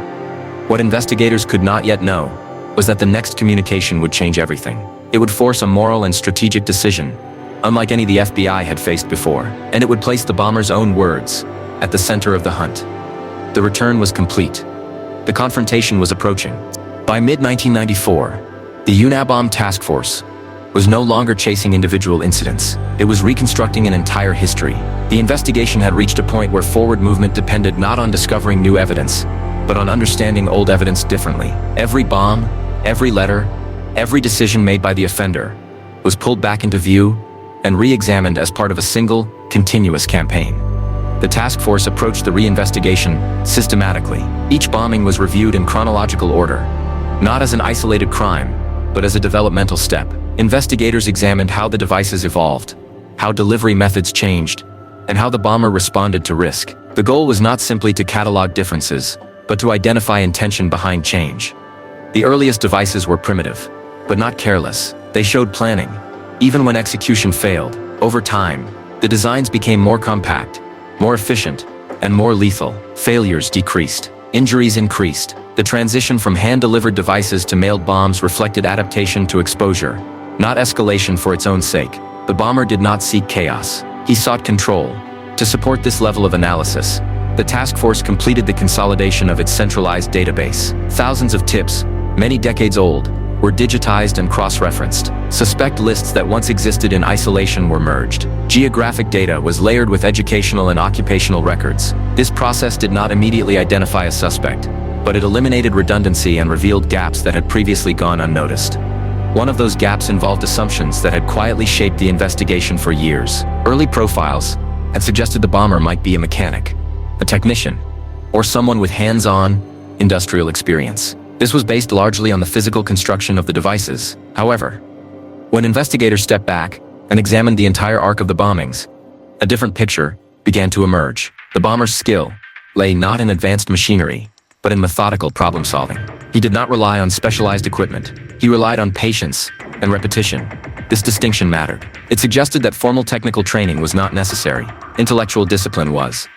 What investigators could not yet know was that the next communication would change everything. It would force a moral and strategic decision, unlike any the FBI had faced before, and it would place the bomber's own words at the center of the hunt. The return was complete. The confrontation was approaching. By mid-1994, the Unabomber task force was no longer chasing individual incidents. It was reconstructing an entire history. The investigation had reached a point where forward movement depended not on discovering new evidence, but on understanding old evidence differently. Every bomb, every letter, every decision made by the offender was pulled back into view and re-examined as part of a single, continuous campaign. The task force approached the reinvestigation systematically. Each bombing was reviewed in chronological order, not as an isolated crime, but as a developmental step. Investigators examined how the devices evolved, how delivery methods changed, and how the bomber responded to risk. The goal was not simply to catalog differences, but to identify intention behind change. The earliest devices were primitive, but not careless. They showed planning. Even when execution failed, over time, the designs became more compact, more efficient, and more lethal. Failures decreased. Injuries increased. The transition from hand-delivered devices to mailed bombs reflected adaptation to exposure, not escalation for its own sake. The bomber did not seek chaos. He sought control. To support this level of analysis, the task force completed the consolidation of its centralized database. Thousands of tips, many decades old, were digitized and cross-referenced. Suspect lists that once existed in isolation were merged. Geographic data was layered with educational and occupational records. This process did not immediately identify a suspect, but it eliminated redundancy and revealed gaps that had previously gone unnoticed. One of those gaps involved assumptions that had quietly shaped the investigation for years. Early profiles had suggested the bomber might be a mechanic, a technician, or someone with hands-on, industrial experience. This was based largely on the physical construction of the devices. However, when investigators stepped back and examined the entire arc of the bombings, a different picture began to emerge. The bomber's skill lay not in advanced machinery, but in methodical problem-solving. He did not rely on specialized equipment. He relied on patience and repetition. This distinction mattered. It suggested that formal technical training was not necessary. Intellectual discipline was.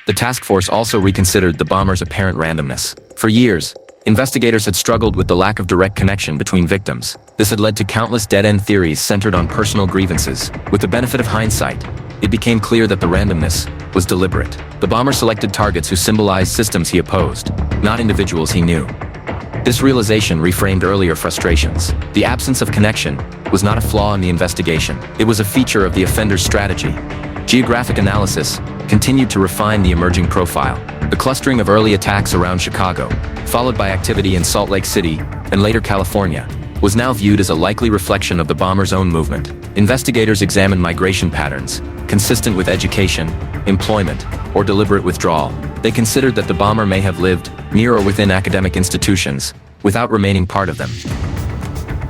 The task force also reconsidered the bomber's apparent randomness. For years, investigators had struggled with the lack of direct connection between victims. This had led to countless dead-end theories centered on personal grievances. With the benefit of hindsight, it became clear that the randomness was deliberate. The bomber selected targets who symbolized systems he opposed, not individuals he knew. This realization reframed earlier frustrations. The absence of connection was not a flaw in the investigation. It was a feature of the offender's strategy. Geographic analysis continued to refine the emerging profile. The clustering of early attacks around Chicago, followed by activity in Salt Lake City and later California, was now viewed as a likely reflection of the bomber's own movement. Investigators examined migration patterns, consistent with education, employment, or deliberate withdrawal. They considered that the bomber may have lived near or within academic institutions, without remaining part of them.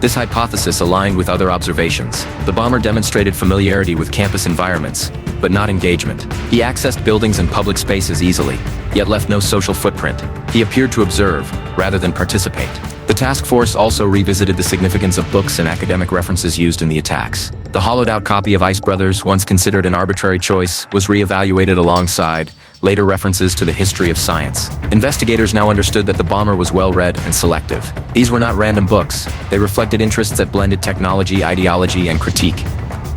This hypothesis aligned with other observations. The bomber demonstrated familiarity with campus environments, but not engagement. He accessed buildings and public spaces easily, yet left no social footprint. He appeared to observe, rather than participate. The task force also revisited the significance of books and academic references used in the attacks. The hollowed-out copy of Ice Brothers, once considered an arbitrary choice, was re-evaluated alongside later references to the history of science. Investigators now understood that the bomber was well-read and selective. These were not random books. They reflected interests that blended technology, ideology, and critique.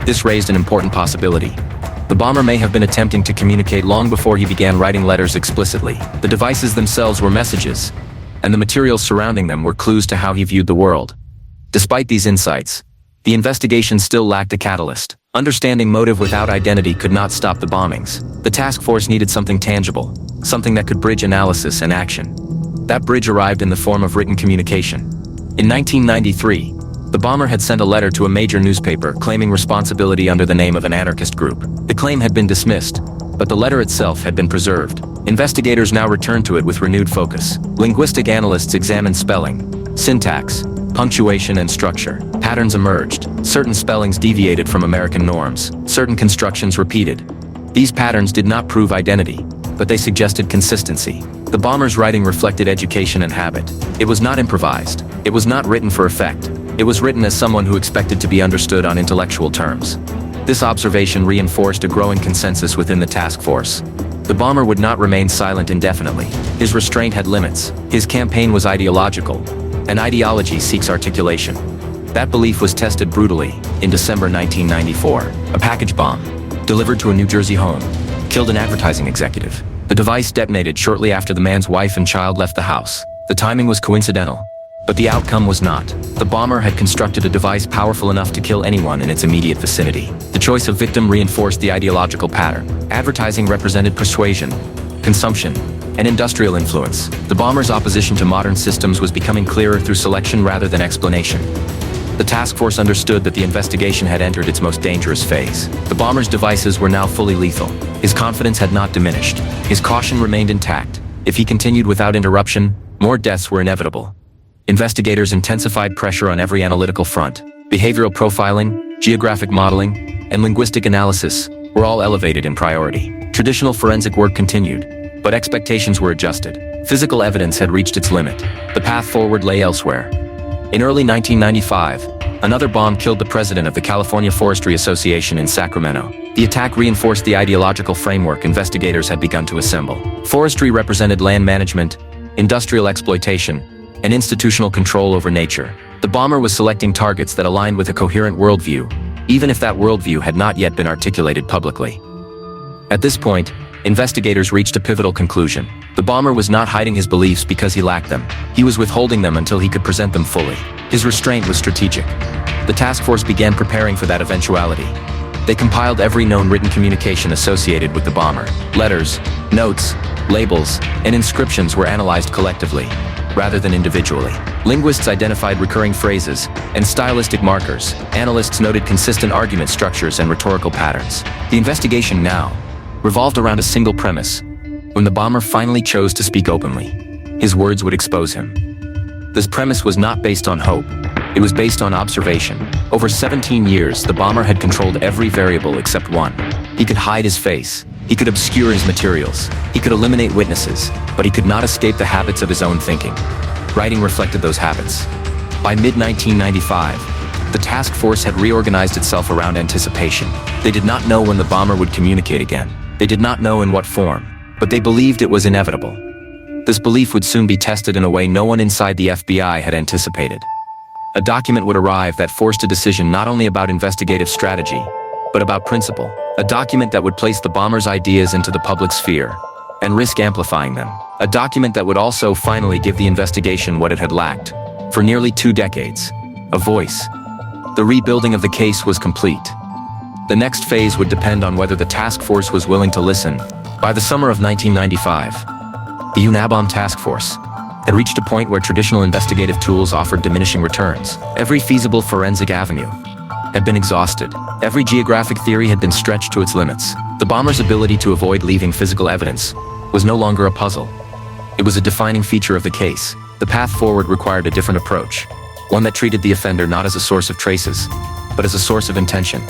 This raised an important possibility. The bomber may have been attempting to communicate long before he began writing letters explicitly. The devices themselves were messages, and the materials surrounding them were clues to how he viewed the world. Despite these insights, the investigation still lacked a catalyst. Understanding motive without identity could not stop the bombings. The task force needed something tangible, something that could bridge analysis and action. That bridge arrived in the form of written communication. In 1993, the bomber had sent a letter to a major newspaper claiming responsibility under the name of an anarchist group. The claim had been dismissed, but the letter itself had been preserved. Investigators now returned to it with renewed focus. Linguistic analysts examined spelling, syntax, punctuation, and structure. Patterns emerged. Certain spellings deviated from American norms. Certain constructions repeated. These patterns did not prove identity, but they suggested consistency. The bomber's writing reflected education and habit. It was not improvised. It was not written for effect. It was written as someone who expected to be understood on intellectual terms. This observation reinforced a growing consensus within the task force. The bomber would not remain silent indefinitely. His restraint had limits. His campaign was ideological, and ideology seeks articulation. That belief was tested brutally in December 1994. A package bomb, delivered to a New Jersey home, killed an advertising executive. The device detonated shortly after the man's wife and child left the house. The timing was coincidental, but the outcome was not. The bomber had constructed a device powerful enough to kill anyone in its immediate vicinity. The choice of victim reinforced the ideological pattern. Advertising represented persuasion, consumption, and industrial influence. The bomber's opposition to modern systems was becoming clearer through selection rather than explanation. The task force understood that the investigation had entered its most dangerous phase. The bomber's devices were now fully lethal. His confidence had not diminished. His caution remained intact. If he continued without interruption, more deaths were inevitable. Investigators intensified pressure on every analytical front. Behavioral profiling, geographic modeling, and linguistic analysis were all elevated in priority. Traditional forensic work continued, but expectations were adjusted. Physical evidence had reached its limit. The path forward lay elsewhere. In early 1995, another bomb killed the president of the California Forestry Association in Sacramento. The attack reinforced the ideological framework investigators had begun to assemble. Forestry represented land management, industrial exploitation, and institutional control over nature. The bomber was selecting targets that aligned with a coherent worldview, even if that worldview had not yet been articulated publicly. At this point, investigators reached a pivotal conclusion. The bomber was not hiding his beliefs because he lacked them. He was withholding them until he could present them fully. His restraint was strategic. The task force began preparing for that eventuality. They compiled every known written communication associated with the bomber. Letters, notes, labels, and inscriptions were analyzed collectively, rather than individually. Linguists identified recurring phrases and stylistic markers. Analysts noted consistent argument structures and rhetorical patterns. The investigation now revolved around a single premise. when the bomber finally chose to speak openly, his words would expose him. This premise was not based on hope. It was based on observation. Over 17 years, the bomber had controlled every variable except one. He could hide his face. He could obscure his materials. He could eliminate witnesses, but he could not escape the habits of his own thinking. Writing reflected those habits. By mid-1995, the task force had reorganized itself around anticipation. They did not know when the bomber would communicate again. They did not know in what form, but they believed it was inevitable. This belief would soon be tested in a way no one inside the FBI had anticipated. A document would arrive that forced a decision not only about investigative strategy, but about principle. A document that would place the bomber's ideas into the public sphere and risk amplifying them. A document that would also finally give the investigation what it had lacked for nearly 2 decades: a voice. The rebuilding of the case was complete. The next phase would depend on whether the task force was willing to listen. By the summer of 1995, the Unabomber task force had reached a point where traditional investigative tools offered diminishing returns. Every feasible forensic avenue had been exhausted. Every geographic theory had been stretched to its limits. The bomber's ability to avoid leaving physical evidence was no longer a puzzle. It was a defining feature of the case. The path forward required a different approach, one that treated the offender not as a source of traces, but as a source of intention.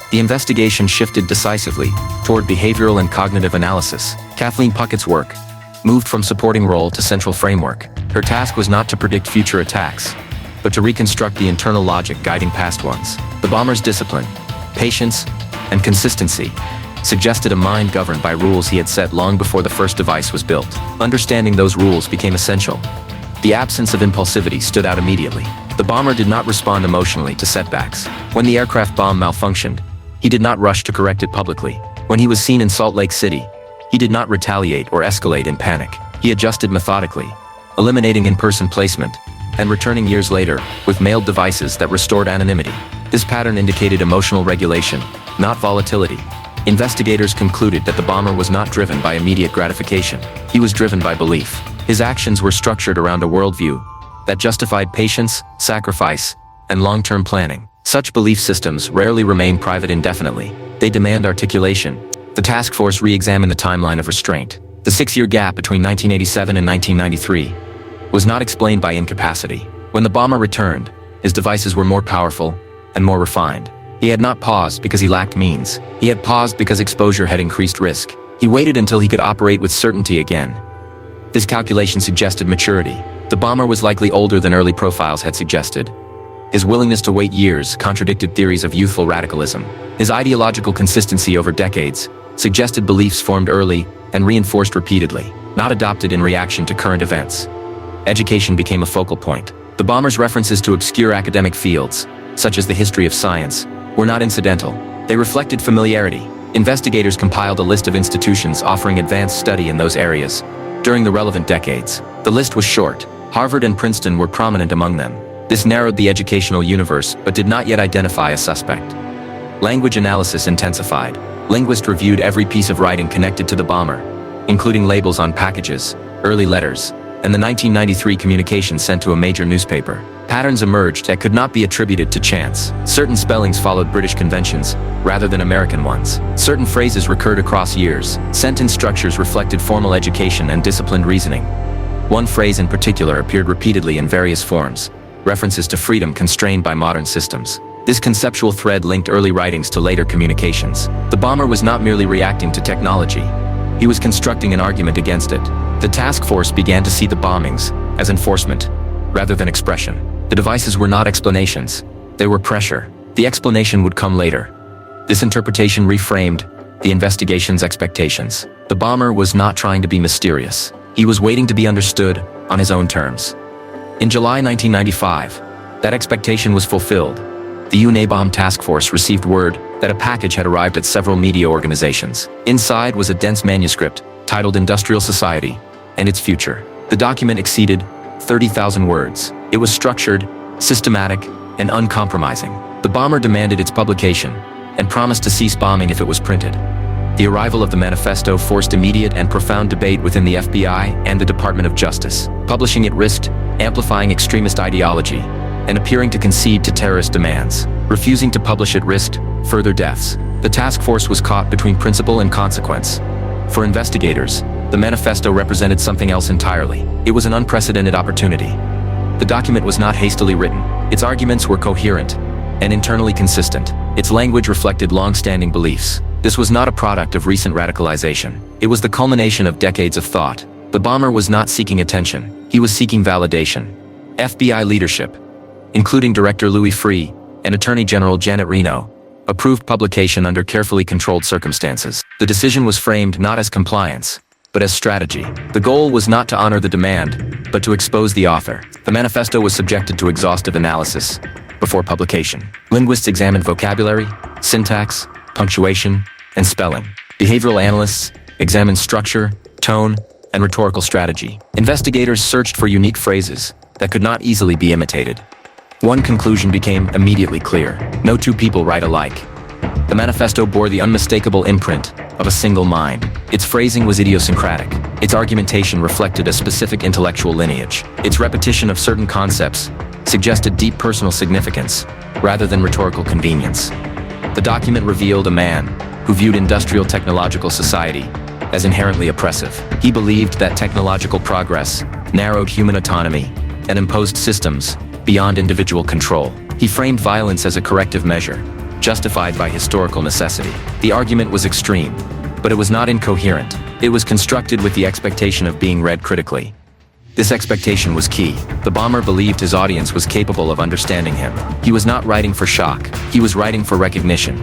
The investigation shifted decisively toward behavioral and cognitive analysis. Kathleen Puckett's work moved from supporting role to central framework. Her task was not to predict future attacks, but to reconstruct the internal logic guiding past ones. The bomber's discipline, patience, and consistency suggested a mind governed by rules he had set long before the first device was built. Understanding those rules became essential. The absence of impulsivity stood out immediately. The bomber did not respond emotionally to setbacks. When the aircraft bomb malfunctioned, he did not rush to correct it publicly. When he was seen in Salt Lake City, he did not retaliate or escalate in panic. He adjusted methodically, eliminating in-person placement, and returning years later with mailed devices that restored anonymity. This pattern indicated emotional regulation, not volatility. Investigators concluded that the bomber was not driven by immediate gratification. He was driven by belief. His actions were structured around a worldview that justified patience, sacrifice, and long-term planning. Such belief systems rarely remain private indefinitely. They demand articulation. The task force re-examined the timeline of restraint. The 6-year gap between 1987 and 1993 was not explained by incapacity. When the bomber returned, his devices were more powerful and more refined. He had not paused because he lacked means. He had paused because exposure had increased risk. He waited until he could operate with certainty again. This calculation suggested maturity. The bomber was likely older than early profiles had suggested. His willingness to wait years contradicted theories of youthful radicalism. His ideological consistency over decades suggested beliefs formed early and reinforced repeatedly, not adopted in reaction to current events. Education became a focal point. The bomber's references to obscure academic fields, such as the history of science, were not incidental. They reflected familiarity. Investigators compiled a list of institutions offering advanced study in those areas during the relevant decades. The list was short. Harvard and Princeton were prominent among them. This narrowed the educational universe, but did not yet identify a suspect. Language analysis intensified. Linguists reviewed every piece of writing connected to the bomber, including labels on packages, early letters, and the 1993 communication sent to a major newspaper. Patterns emerged that could not be attributed to chance. Certain spellings followed British conventions, rather than American ones. Certain phrases recurred across years. Sentence structures reflected formal education and disciplined reasoning. One phrase in particular appeared repeatedly in various forms, references to freedom constrained by modern systems. This conceptual thread linked early writings to later communications. The bomber was not merely reacting to technology. He was constructing an argument against it. The task force began to see the bombings as enforcement, rather than expression. The devices were not explanations. They were pressure. The explanation would come later. This interpretation reframed the investigation's expectations. The bomber was not trying to be mysterious. He was waiting to be understood on his own terms. In July 1995, that expectation was fulfilled. The Unabomber task force received word that a package had arrived at several media organizations. Inside was a dense manuscript titled Industrial Society and Its Future. The document exceeded 30,000 words. It was structured, systematic, and uncompromising. The bomber demanded its publication and promised to cease bombing if it was printed. The arrival of the manifesto forced immediate and profound debate within the FBI and the Department of Justice. Publishing it risked amplifying extremist ideology and appearing to concede to terrorist demands. Refusing to publish it risked further deaths. The task force was caught between principle and consequence. For investigators, the manifesto represented something else entirely. It was an unprecedented opportunity. The document was not hastily written. Its arguments were coherent and internally consistent. Its language reflected long-standing beliefs. This was not a product of recent radicalization. It was the culmination of decades of thought. The bomber was not seeking attention. He was seeking validation. FBI leadership, including Director Louis Freeh and Attorney General Janet Reno, approved publication under carefully controlled circumstances. The decision was framed not as compliance, but as strategy. The goal was not to honor the demand, but to expose the author. The manifesto was subjected to exhaustive analysis before publication. Linguists examined vocabulary, syntax, punctuation, and spelling. Behavioral analysts examined structure, tone, and rhetorical strategy. Investigators searched for unique phrases that could not easily be imitated. One conclusion became immediately clear: no two people write alike. The manifesto bore the unmistakable imprint of a single mind. Its phrasing was idiosyncratic. Its argumentation reflected a specific intellectual lineage. Its repetition of certain concepts suggested deep personal significance rather than rhetorical convenience. The document revealed a man who viewed industrial technological society as inherently oppressive. He believed that technological progress narrowed human autonomy and imposed systems beyond individual control. He framed violence as a corrective measure, justified by historical necessity. The argument was extreme, but it was not incoherent. It was constructed with the expectation of being read critically. This expectation was key. The bomber believed his audience was capable of understanding him. He was not writing for shock. He was writing for recognition.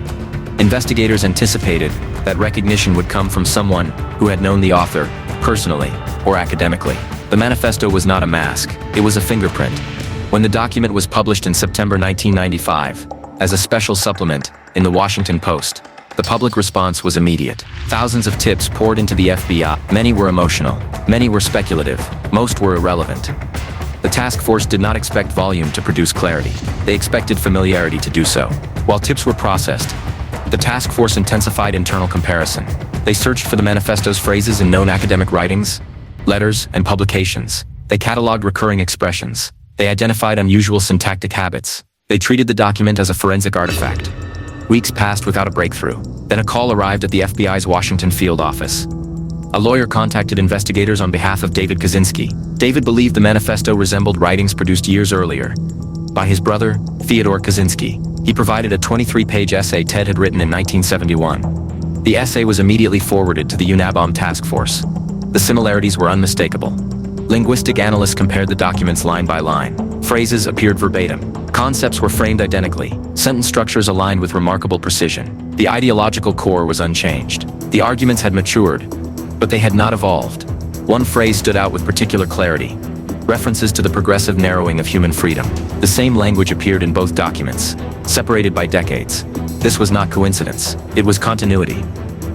Investigators anticipated that recognition would come from someone who had known the author personally or academically. The manifesto was not a mask. It was a fingerprint. When the document was published in September 1995, as a special supplement in the Washington Post, the public response was immediate. Thousands of tips poured into the FBI. Many were emotional. Many were speculative. Most were irrelevant. The task force did not expect volume to produce clarity. They expected familiarity to do so. While tips were processed, the task force intensified internal comparison. They searched for the manifesto's phrases in known academic writings, letters, and publications. They cataloged recurring expressions. They identified unusual syntactic habits. They treated the document as a forensic artifact. Weeks passed without a breakthrough. Then a call arrived at the FBI's Washington field office. A lawyer contacted investigators on behalf of David Kaczynski. David believed the manifesto resembled writings produced years earlier by his brother, Theodore Kaczynski. He provided a 23-page essay Ted had written in 1971. The essay was immediately forwarded to the Unabomber task force. The similarities were unmistakable. Linguistic analysts compared the documents line by line. Phrases appeared verbatim. Concepts were framed identically. Sentence structures aligned with remarkable precision. The ideological core was unchanged. The arguments had matured, but they had not evolved. One phrase stood out with particular clarity: references to the progressive narrowing of human freedom. The same language appeared in both documents, separated by decades. This was not coincidence. It was continuity.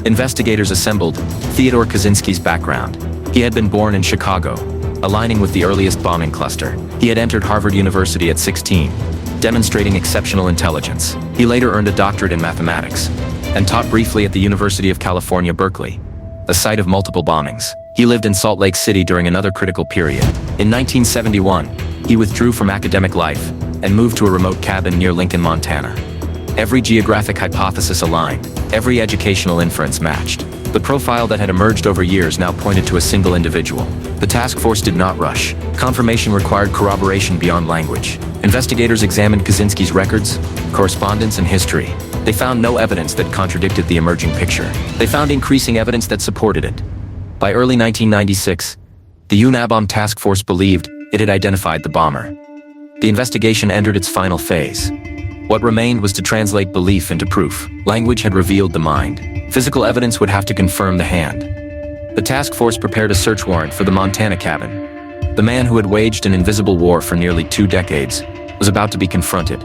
Investigators assembled Theodore Kaczynski's background. He had been born in Chicago, aligning with the earliest bombing cluster. He had entered Harvard University at 16, demonstrating exceptional intelligence. He later earned a doctorate in mathematics and taught briefly at the University of California, Berkeley, the site of multiple bombings. He lived in Salt Lake City during another critical period. In 1971, he withdrew from academic life and moved to a remote cabin near Lincoln, Montana. Every geographic hypothesis aligned. Every educational inference matched. The profile that had emerged over years now pointed to a single individual. The task force did not rush. Confirmation required corroboration beyond language. Investigators examined Kaczynski's records, correspondence, and history. They found no evidence that contradicted the emerging picture. They found increasing evidence that supported it. By early 1996, the Unabomber task force believed it had identified the bomber. The investigation entered its final phase. What remained was to translate belief into proof. Language had revealed the mind. Physical evidence would have to confirm the hand. The task force prepared a search warrant for the Montana cabin. The man who had waged an invisible war for nearly 2 decades was about to be confronted.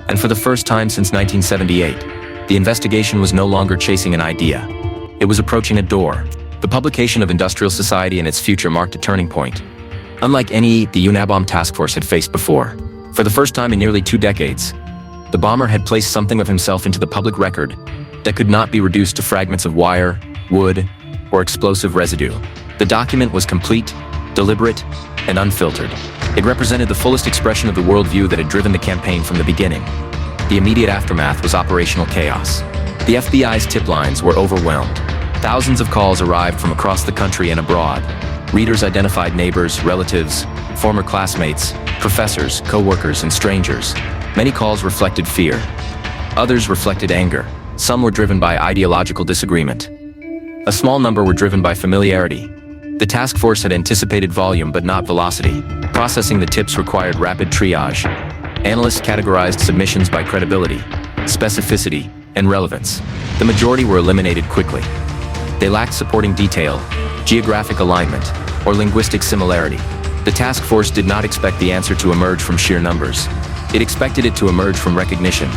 And for the first time since 1978, the investigation was no longer chasing an idea. It was approaching a door. The publication of Industrial Society and its future marked a turning point. Unlike any the Unabomber task force had faced before, for the first time in nearly 2 decades, the bomber had placed something of himself into the public record that could not be reduced to fragments of wire, wood, or explosive residue. The document was complete, deliberate, and unfiltered. It represented the fullest expression of the worldview that had driven the campaign from the beginning. The immediate aftermath was operational chaos. The FBI's tip lines were overwhelmed. Thousands of calls arrived from across the country and abroad. Readers identified neighbors, relatives, former classmates, professors, co-workers, and strangers. Many calls reflected fear. Others reflected anger. Some were driven by ideological disagreement. A small number were driven by familiarity. The task force had anticipated volume but not velocity. Processing the tips required rapid triage. Analysts categorized submissions by credibility, specificity, and relevance. The majority were eliminated quickly. They lacked supporting detail, geographic alignment, or linguistic similarity. The task force did not expect the answer to emerge from sheer numbers. It expected it to emerge from recognition.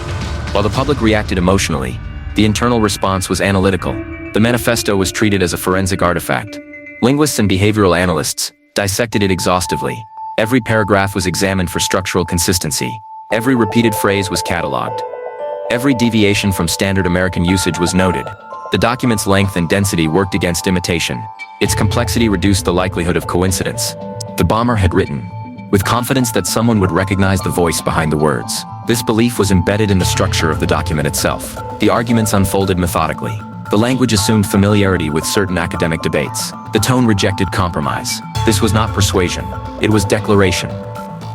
While the public reacted emotionally, the internal response was analytical. The manifesto was treated as a forensic artifact. Linguists and behavioral analysts dissected it exhaustively. Every paragraph was examined for structural consistency. Every repeated phrase was cataloged. Every deviation from standard American usage was noted. The document's length and density worked against imitation. Its complexity reduced the likelihood of coincidence. The bomber had written with confidence that someone would recognize the voice behind the words. This belief was embedded in the structure of the document itself. The arguments unfolded methodically. The language assumed familiarity with certain academic debates. The tone rejected compromise. This was not persuasion. It was declaration.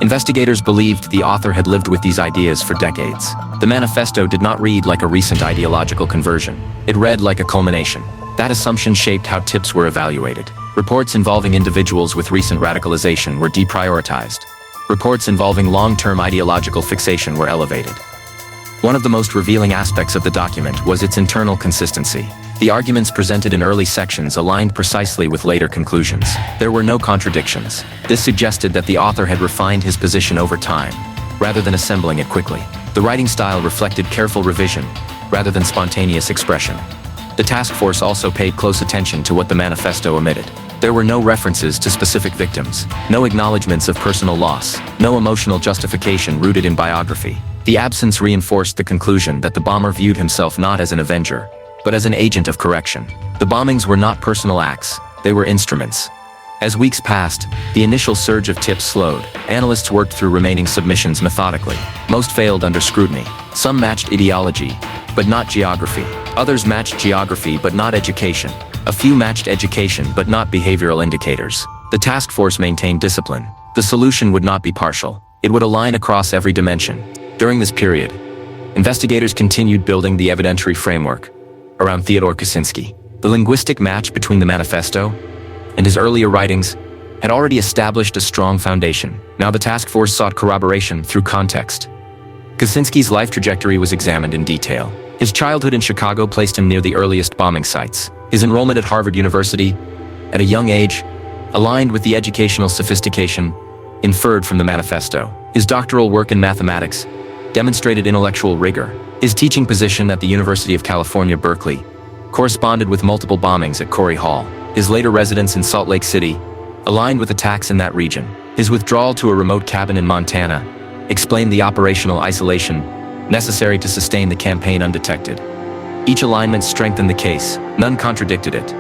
Investigators believed the author had lived with these ideas for decades. The manifesto did not read like a recent ideological conversion. It read like a culmination. That assumption shaped how tips were evaluated. Reports involving individuals with recent radicalization were deprioritized. Reports involving long-term ideological fixation were elevated. One of the most revealing aspects of the document was its internal consistency. The arguments presented in early sections aligned precisely with later conclusions. There were no contradictions. This suggested that the author had refined his position over time, rather than assembling it quickly. The writing style reflected careful revision, rather than spontaneous expression. The task force also paid close attention to what the manifesto omitted. There were no references to specific victims, no acknowledgments of personal loss, no emotional justification rooted in biography. The absence reinforced the conclusion that the bomber viewed himself not as an avenger, but as an agent of correction. The bombings were not personal acts, they were instruments. As weeks passed, the initial surge of tips slowed. Analysts worked through remaining submissions methodically. Most failed under scrutiny. Some matched ideology, but not geography. Others matched geography but not education. A few matched education but not behavioral indicators. The task force maintained discipline. The solution would not be partial. It would align across every dimension. During this period, investigators continued building the evidentiary framework around Theodore Kaczynski. The linguistic match between the manifesto and his earlier writings had already established a strong foundation. Now the task force sought corroboration through context. Kaczynski's life trajectory was examined in detail. His childhood in Chicago placed him near the earliest bombing sites. His enrollment at Harvard University, at a young age, aligned with the educational sophistication inferred from the manifesto. His doctoral work in mathematics demonstrated intellectual rigor. His teaching position at the University of California, Berkeley, corresponded with multiple bombings at Corey Hall. His later residence in Salt Lake City aligned with attacks in that region. His withdrawal to a remote cabin in Montana explained the operational isolation necessary to sustain the campaign undetected. Each alignment strengthened the case, none contradicted it.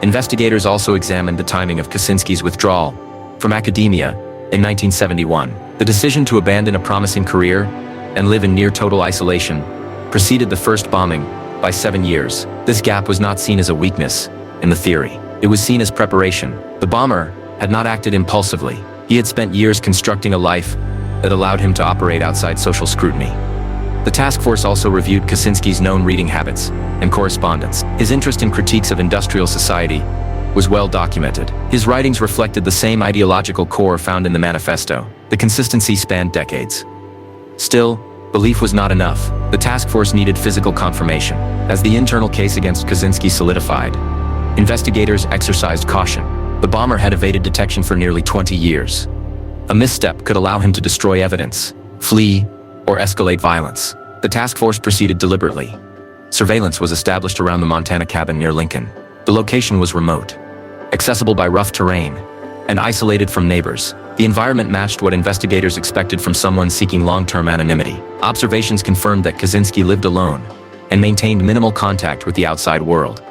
Investigators also examined the timing of Kaczynski's withdrawal from academia in 1971. The decision to abandon a promising career and live in near-total isolation preceded the first bombing by 7 years. This gap was not seen as a weakness in the theory. It was seen as preparation. The bomber had not acted impulsively. He had spent years constructing a life that allowed him to operate outside social scrutiny. The task force also reviewed Kaczynski's known reading habits and correspondence. His interest in critiques of industrial society was well documented. His writings reflected the same ideological core found in the manifesto. The consistency spanned decades. Still, belief was not enough. The task force needed physical confirmation. As the internal case against Kaczynski solidified, investigators exercised caution. The bomber had evaded detection for nearly 20 years. A misstep could allow him to destroy evidence, flee, or escalate violence. The task force proceeded deliberately. Surveillance was established around the Montana cabin near Lincoln. The location was remote, accessible by rough terrain, and isolated from neighbors. The environment matched what investigators expected from someone seeking long-term anonymity. Observations confirmed that Kaczynski lived alone and maintained minimal contact with the outside world.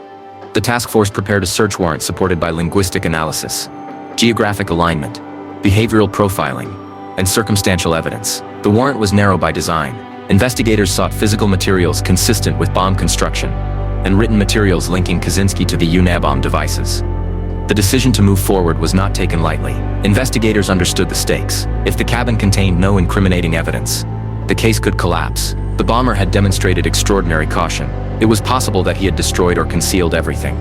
The task force prepared a search warrant supported by linguistic analysis, geographic alignment, behavioral profiling, and circumstantial evidence. The warrant was narrow by design. Investigators sought physical materials consistent with bomb construction, and written materials linking Kaczynski to the Unabomber devices. The decision to move forward was not taken lightly. Investigators understood the stakes. If the cabin contained no incriminating evidence, the case could collapse. The bomber had demonstrated extraordinary caution. It was possible that he had destroyed or concealed everything.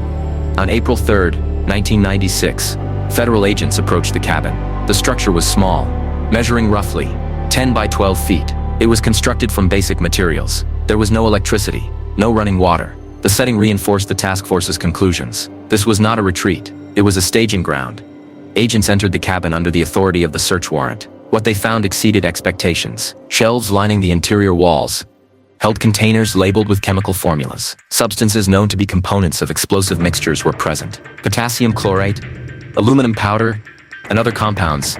On April 3, 1996, federal agents approached the cabin. The structure was small, measuring roughly 10 by 12 feet. It was constructed from basic materials. There was no electricity, no running water. The setting reinforced the task force's conclusions. This was not a retreat. It was a staging ground. Agents entered the cabin under the authority of the search warrant. What they found exceeded expectations. Shelves lining the interior walls held containers labeled with chemical formulas. Substances known to be components of explosive mixtures were present. Potassium chlorate, aluminum powder, and other compounds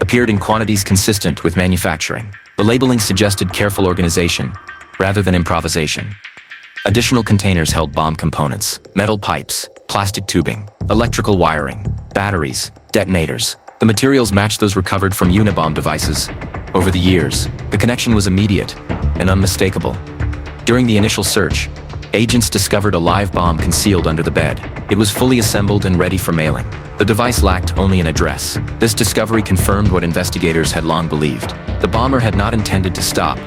appeared in quantities consistent with manufacturing. The labeling suggested careful organization rather than improvisation. Additional containers held bomb components, metal pipes, plastic tubing, electrical wiring, batteries, detonators. The materials matched those recovered from Unabomber devices. Over the years, the connection was immediate and unmistakable. During the initial search, agents discovered a live bomb concealed under the bed. It was fully assembled and ready for mailing. The device lacked only an address. This discovery confirmed what investigators had long believed. The bomber had not intended to stop.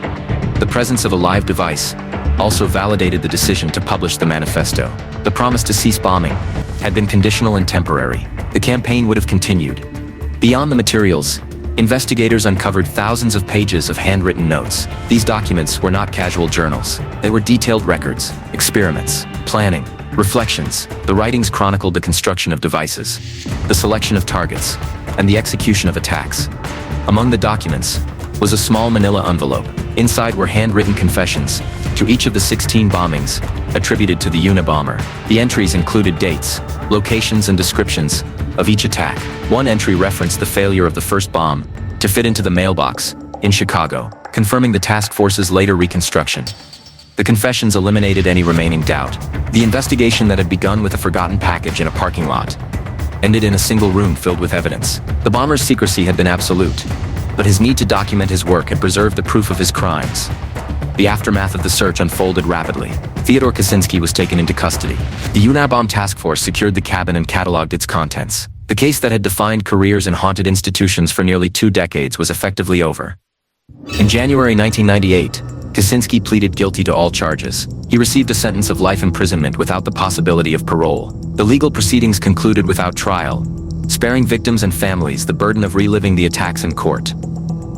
The presence of a live device also validated the decision to publish the manifesto. The promise to cease bombing had been conditional and temporary. The campaign would have continued. Beyond the materials, investigators uncovered thousands of pages of handwritten notes. These documents were not casual journals. They were detailed records, experiments, planning, reflections. The writings chronicled the construction of devices, the selection of targets, and the execution of attacks. Among the documents was a small manila envelope. Inside were handwritten confessions to each of the 16 bombings attributed to the Unabomber. The entries included dates, locations, and descriptions of each attack. One entry referenced the failure of the first bomb to fit into the mailbox in Chicago, confirming the task force's later reconstruction. The confessions eliminated any remaining doubt. The investigation that had begun with a forgotten package in a parking lot ended in a single room filled with evidence. The bomber's secrecy had been absolute, but his need to document his work had preserved the proof of his crimes. The aftermath of the search unfolded rapidly. Theodore Kaczynski was taken into custody. The Unabomber task force secured the cabin and cataloged its contents. The case that had defined careers in haunted institutions for nearly 2 decades was effectively over. In January 1998, Kaczynski pleaded guilty to all charges. He received a sentence of life imprisonment without the possibility of parole. The legal proceedings concluded without trial, sparing victims and families the burden of reliving the attacks in court.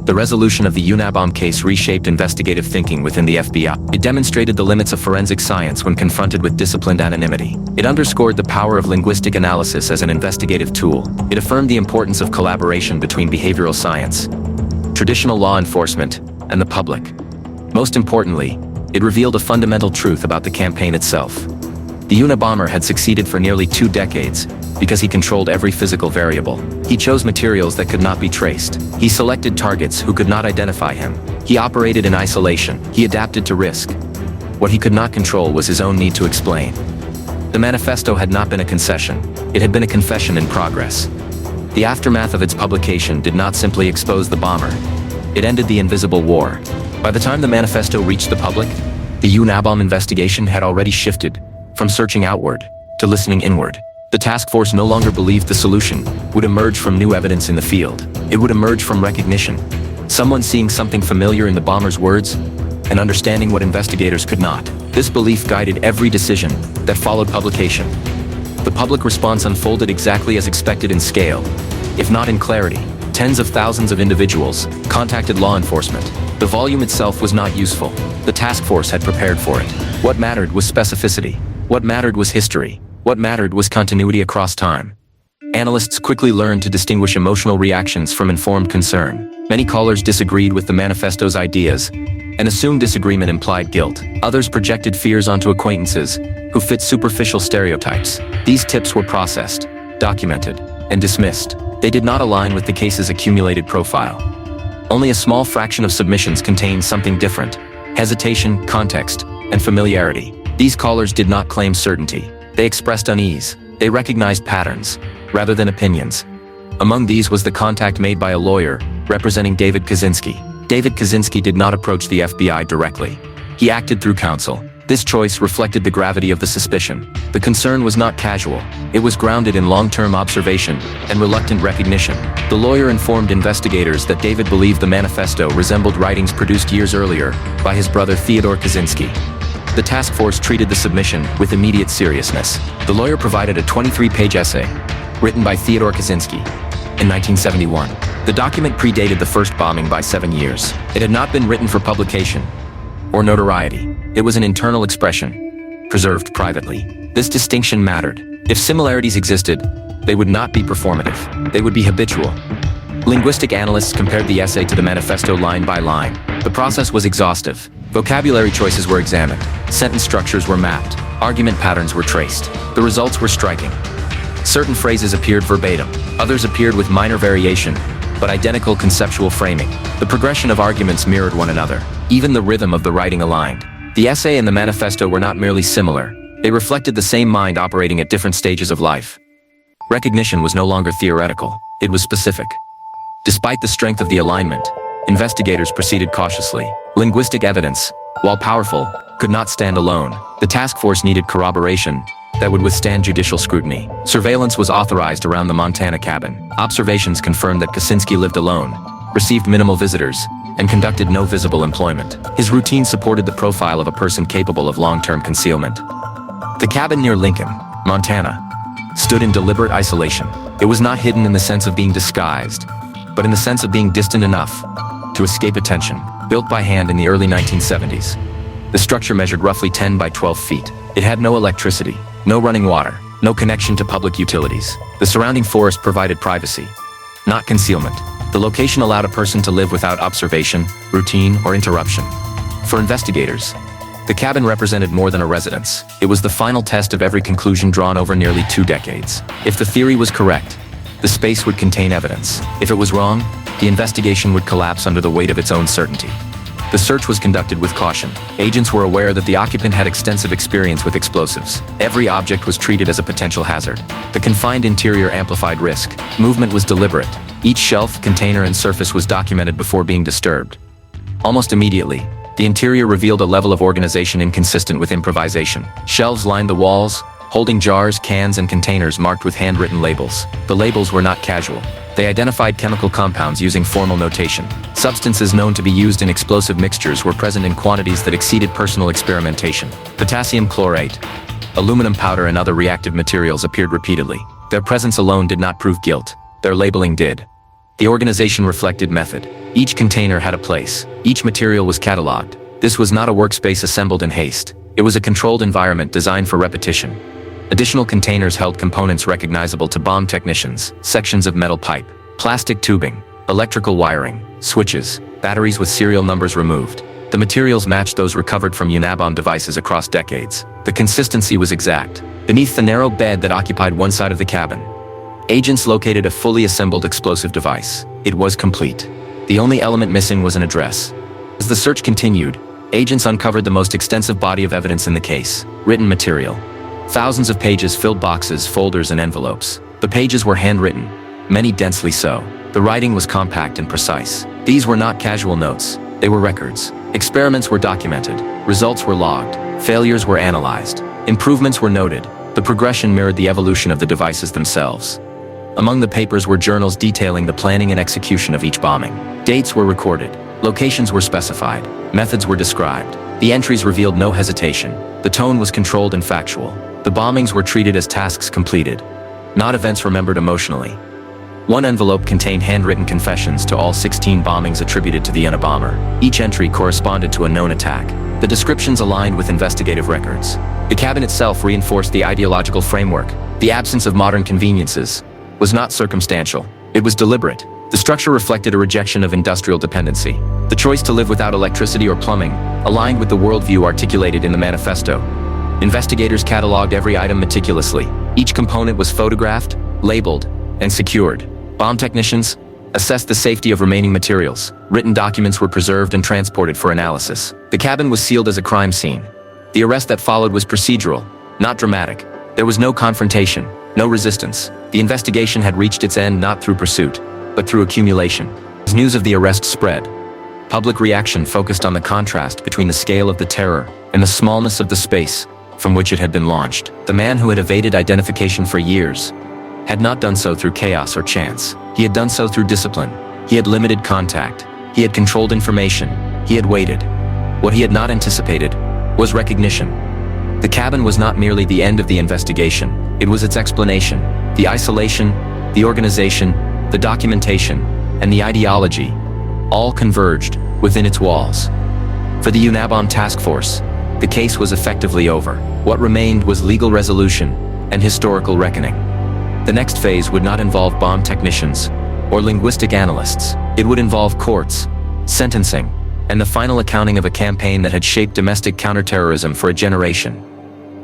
The resolution of the Unabomber case reshaped investigative thinking within the FBI. It demonstrated the limits of forensic science when confronted with disciplined anonymity. It underscored the power of linguistic analysis as an investigative tool. It affirmed the importance of collaboration between behavioral science, traditional law enforcement, and the public. Most importantly, it revealed a fundamental truth about the campaign itself. The Unabomber had succeeded for nearly 2 decades because he controlled every physical variable. He chose materials that could not be traced. He selected targets who could not identify him. He operated in isolation. He adapted to risk. What he could not control was his own need to explain. The manifesto had not been a concession. It had been a confession in progress. The aftermath of its publication did not simply expose the bomber. It ended the invisible war. By the time the manifesto reached the public, the Unabomber investigation had already shifted from searching outward to listening inward. The task force no longer believed the solution would emerge from new evidence in the field. It would emerge from recognition. Someone seeing something familiar in the bomber's words and understanding what investigators could not. This belief guided every decision that followed publication. The public response unfolded exactly as expected in scale, if not in clarity. Tens of thousands of individuals contacted law enforcement. The volume itself was not useful. The task force had prepared for it. What mattered was specificity. What mattered was history. What mattered was continuity across time. Analysts quickly learned to distinguish emotional reactions from informed concern. Many callers disagreed with the manifesto's ideas and assumed disagreement implied guilt. Others projected fears onto acquaintances who fit superficial stereotypes. These tips were processed, documented, and dismissed. They did not align with the case's accumulated profile. Only a small fraction of submissions contained something different: hesitation, context, and familiarity. These callers did not claim certainty. They expressed unease. They recognized patterns, rather than opinions. Among these was the contact made by a lawyer representing David Kaczynski. David Kaczynski did not approach the FBI directly. He acted through counsel. This choice reflected the gravity of the suspicion. The concern was not casual. It was grounded in long-term observation and reluctant recognition. The lawyer informed investigators that David believed the manifesto resembled writings produced years earlier by his brother Theodore Kaczynski. The task force treated the submission with immediate seriousness. The lawyer provided a 23-page essay, written by Theodore Kaczynski, in 1971. The document predated the first bombing by 7 years. It had not been written for publication or notoriety. It was an internal expression, preserved privately. This distinction mattered. If similarities existed, they would not be performative. They would be habitual. Linguistic analysts compared the essay to the manifesto line by line. The process was exhaustive. Vocabulary choices were examined. Sentence structures were mapped. Argument patterns were traced. The results were striking. Certain phrases appeared verbatim. Others appeared with minor variation, but identical conceptual framing. The progression of arguments mirrored one another. Even the rhythm of the writing aligned. The essay and the manifesto were not merely similar. They reflected the same mind operating at different stages of life. Recognition was no longer theoretical. It was specific. Despite the strength of the alignment, investigators proceeded cautiously. Linguistic evidence, while powerful, could not stand alone. The task force needed corroboration that would withstand judicial scrutiny. Surveillance was authorized around the Montana cabin. Observations confirmed that Kaczynski lived alone, received minimal visitors, and conducted no visible employment. His routine supported the profile of a person capable of long-term concealment. The cabin near Lincoln, Montana, stood in deliberate isolation. It was not hidden in the sense of being disguised, but in the sense of being distant enough to escape attention. Built by hand in the early 1970s, the structure measured roughly 10 by 12 feet. It had no electricity, no running water, no connection to public utilities. The surrounding forest provided privacy, not concealment. The location allowed a person to live without observation, routine, or interruption. For investigators, the cabin represented more than a residence. It was the final test of every conclusion drawn over nearly 2 decades. If the theory was correct, the space would contain evidence. If it was wrong, the investigation would collapse under the weight of its own certainty. The search was conducted with caution. Agents were aware that the occupant had extensive experience with explosives. Every object was treated as a potential hazard. The confined interior amplified risk. Movement was deliberate. Each shelf, container, and surface was documented before being disturbed. Almost immediately, the interior revealed a level of organization inconsistent with improvisation. Shelves lined the walls, holding jars, cans, and containers marked with handwritten labels. The labels were not casual. They identified chemical compounds using formal notation. Substances known to be used in explosive mixtures were present in quantities that exceeded personal experimentation. Potassium chlorate, aluminum powder, and other reactive materials appeared repeatedly. Their presence alone did not prove guilt. Their labeling did. The organization reflected method. Each container had a place. Each material was cataloged. This was not a workspace assembled in haste. It was a controlled environment designed for repetition. Additional containers held components recognizable to bomb technicians, sections of metal pipe, plastic tubing, electrical wiring, switches, batteries with serial numbers removed. The materials matched those recovered from Unabomber devices across decades. The consistency was exact. Beneath the narrow bed that occupied one side of the cabin, agents located a fully assembled explosive device. It was complete. The only element missing was an address. As the search continued, agents uncovered the most extensive body of evidence in the case: written material. Thousands of pages filled boxes, folders, and envelopes. The pages were handwritten, many densely so. The writing was compact and precise. These were not casual notes. They were records. Experiments were documented. Results were logged. Failures were analyzed. Improvements were noted. The progression mirrored the evolution of the devices themselves. Among the papers were journals detailing the planning and execution of each bombing. Dates were recorded. Locations were specified. Methods were described. The entries revealed no hesitation. The tone was controlled and factual. The bombings were treated as tasks completed, not events remembered emotionally. One envelope contained handwritten confessions to all 16 bombings attributed to the Unabomber. Each entry corresponded to a known attack. The descriptions aligned with investigative records. The cabin itself reinforced the ideological framework. The absence of modern conveniences was not circumstantial. It was deliberate. The structure reflected a rejection of industrial dependency. The choice to live without electricity or plumbing aligned with the worldview articulated in the manifesto. Investigators cataloged every item meticulously. Each component was photographed, labeled, and secured. Bomb technicians assessed the safety of remaining materials. Written documents were preserved and transported for analysis. The cabin was sealed as a crime scene. The arrest that followed was procedural, not dramatic. There was no confrontation, no resistance. The investigation had reached its end not through pursuit, but through accumulation. As news of the arrest spread, Public reaction focused on the contrast between the scale of the terror and the smallness of the space from which it had been launched. The man who had evaded identification for years had not done so through chaos or chance. He had done so through discipline. He had limited contact. He had controlled information. He had waited. What he had not anticipated was recognition. The cabin was not merely the end of the investigation, it was its explanation. The isolation, the organization, the documentation, and the ideology all converged within its walls. For the Unabomber task force, the case was effectively over. What remained was legal resolution and historical reckoning. The next phase would not involve bomb technicians or linguistic analysts. It would involve courts, sentencing, and the final accounting of a campaign that had shaped domestic counterterrorism for a generation.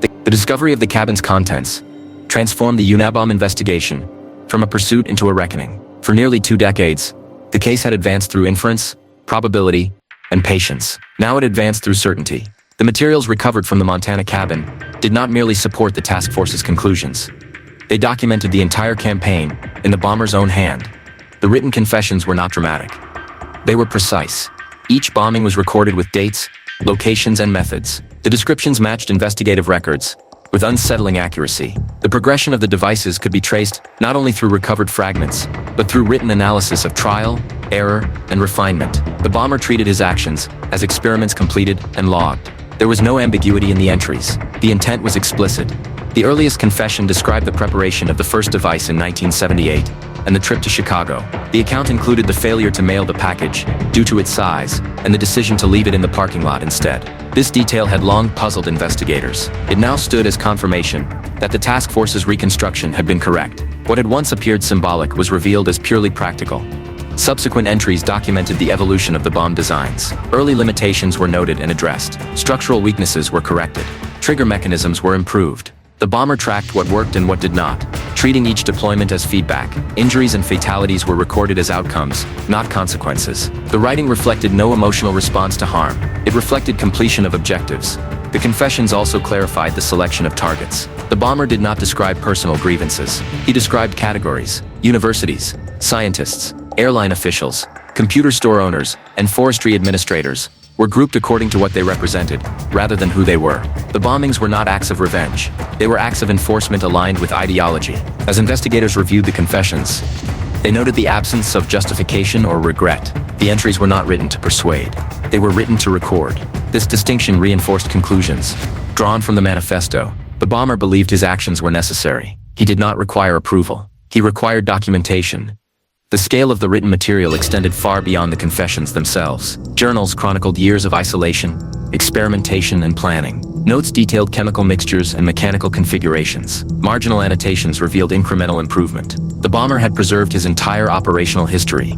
The discovery of the cabin's contents transformed the Unabomber investigation from a pursuit into a reckoning. For nearly 2 decades, the case had advanced through inference, probability, and patience. Now it advanced through certainty. The materials recovered from the Montana cabin did not merely support the task force's conclusions. They documented the entire campaign in the bomber's own hand. The written confessions were not dramatic. They were precise. Each bombing was recorded with dates, locations, and methods. The descriptions matched investigative records with unsettling accuracy. The progression of the devices could be traced not only through recovered fragments, but through written analysis of trial, error, and refinement. The bomber treated his actions as experiments completed and logged. There was no ambiguity in the entries. The intent was explicit. The earliest confession described the preparation of the first device in 1978 and the trip to Chicago. The account included the failure to mail the package due to its size and the decision to leave it in the parking lot instead. This detail had long puzzled investigators. It now stood as confirmation that the task force's reconstruction had been correct. What had once appeared symbolic was revealed as purely practical. Subsequent entries documented the evolution of the bomb designs. Early limitations were noted and addressed. Structural weaknesses were corrected. Trigger mechanisms were improved. The bomber tracked what worked and what did not, treating each deployment as feedback. Injuries and fatalities were recorded as outcomes, not consequences. The writing reflected no emotional response to harm. It reflected completion of objectives. The confessions also clarified the selection of targets. The bomber did not describe personal grievances. He described categories: universities, scientists, airline officials, computer store owners, and forestry administrators were grouped according to what they represented, rather than who they were. The bombings were not acts of revenge. They were acts of enforcement aligned with ideology. As investigators reviewed the confessions, they noted the absence of justification or regret. The entries were not written to persuade. They were written to record. This distinction reinforced conclusions drawn from the manifesto. The bomber believed his actions were necessary. He did not require approval. He required documentation. The scale of the written material extended far beyond the confessions themselves. Journals chronicled years of isolation, experimentation, and planning. Notes detailed chemical mixtures and mechanical configurations. Marginal annotations revealed incremental improvement. The bomber had preserved his entire operational history.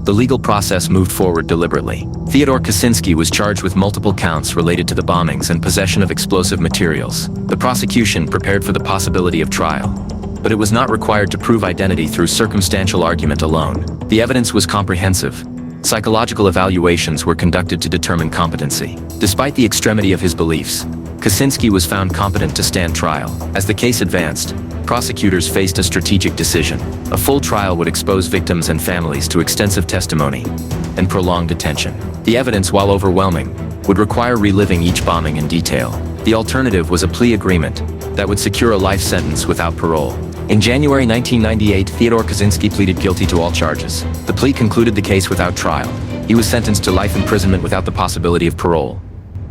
The legal process moved forward deliberately. Theodore Kaczynski was charged with multiple counts related to the bombings and possession of explosive materials. The prosecution prepared for the possibility of trial, but it was not required to prove identity through circumstantial argument alone. The evidence was comprehensive. Psychological evaluations were conducted to determine competency. Despite the extremity of his beliefs, Kaczynski was found competent to stand trial. As the case advanced, prosecutors faced a strategic decision. A full trial would expose victims and families to extensive testimony and prolonged detention. The evidence, while overwhelming, would require reliving each bombing in detail. The alternative was a plea agreement that would secure a life sentence without parole. In January 1998, Theodore Kaczynski pleaded guilty to all charges. The plea concluded the case without trial. He was sentenced to life imprisonment without the possibility of parole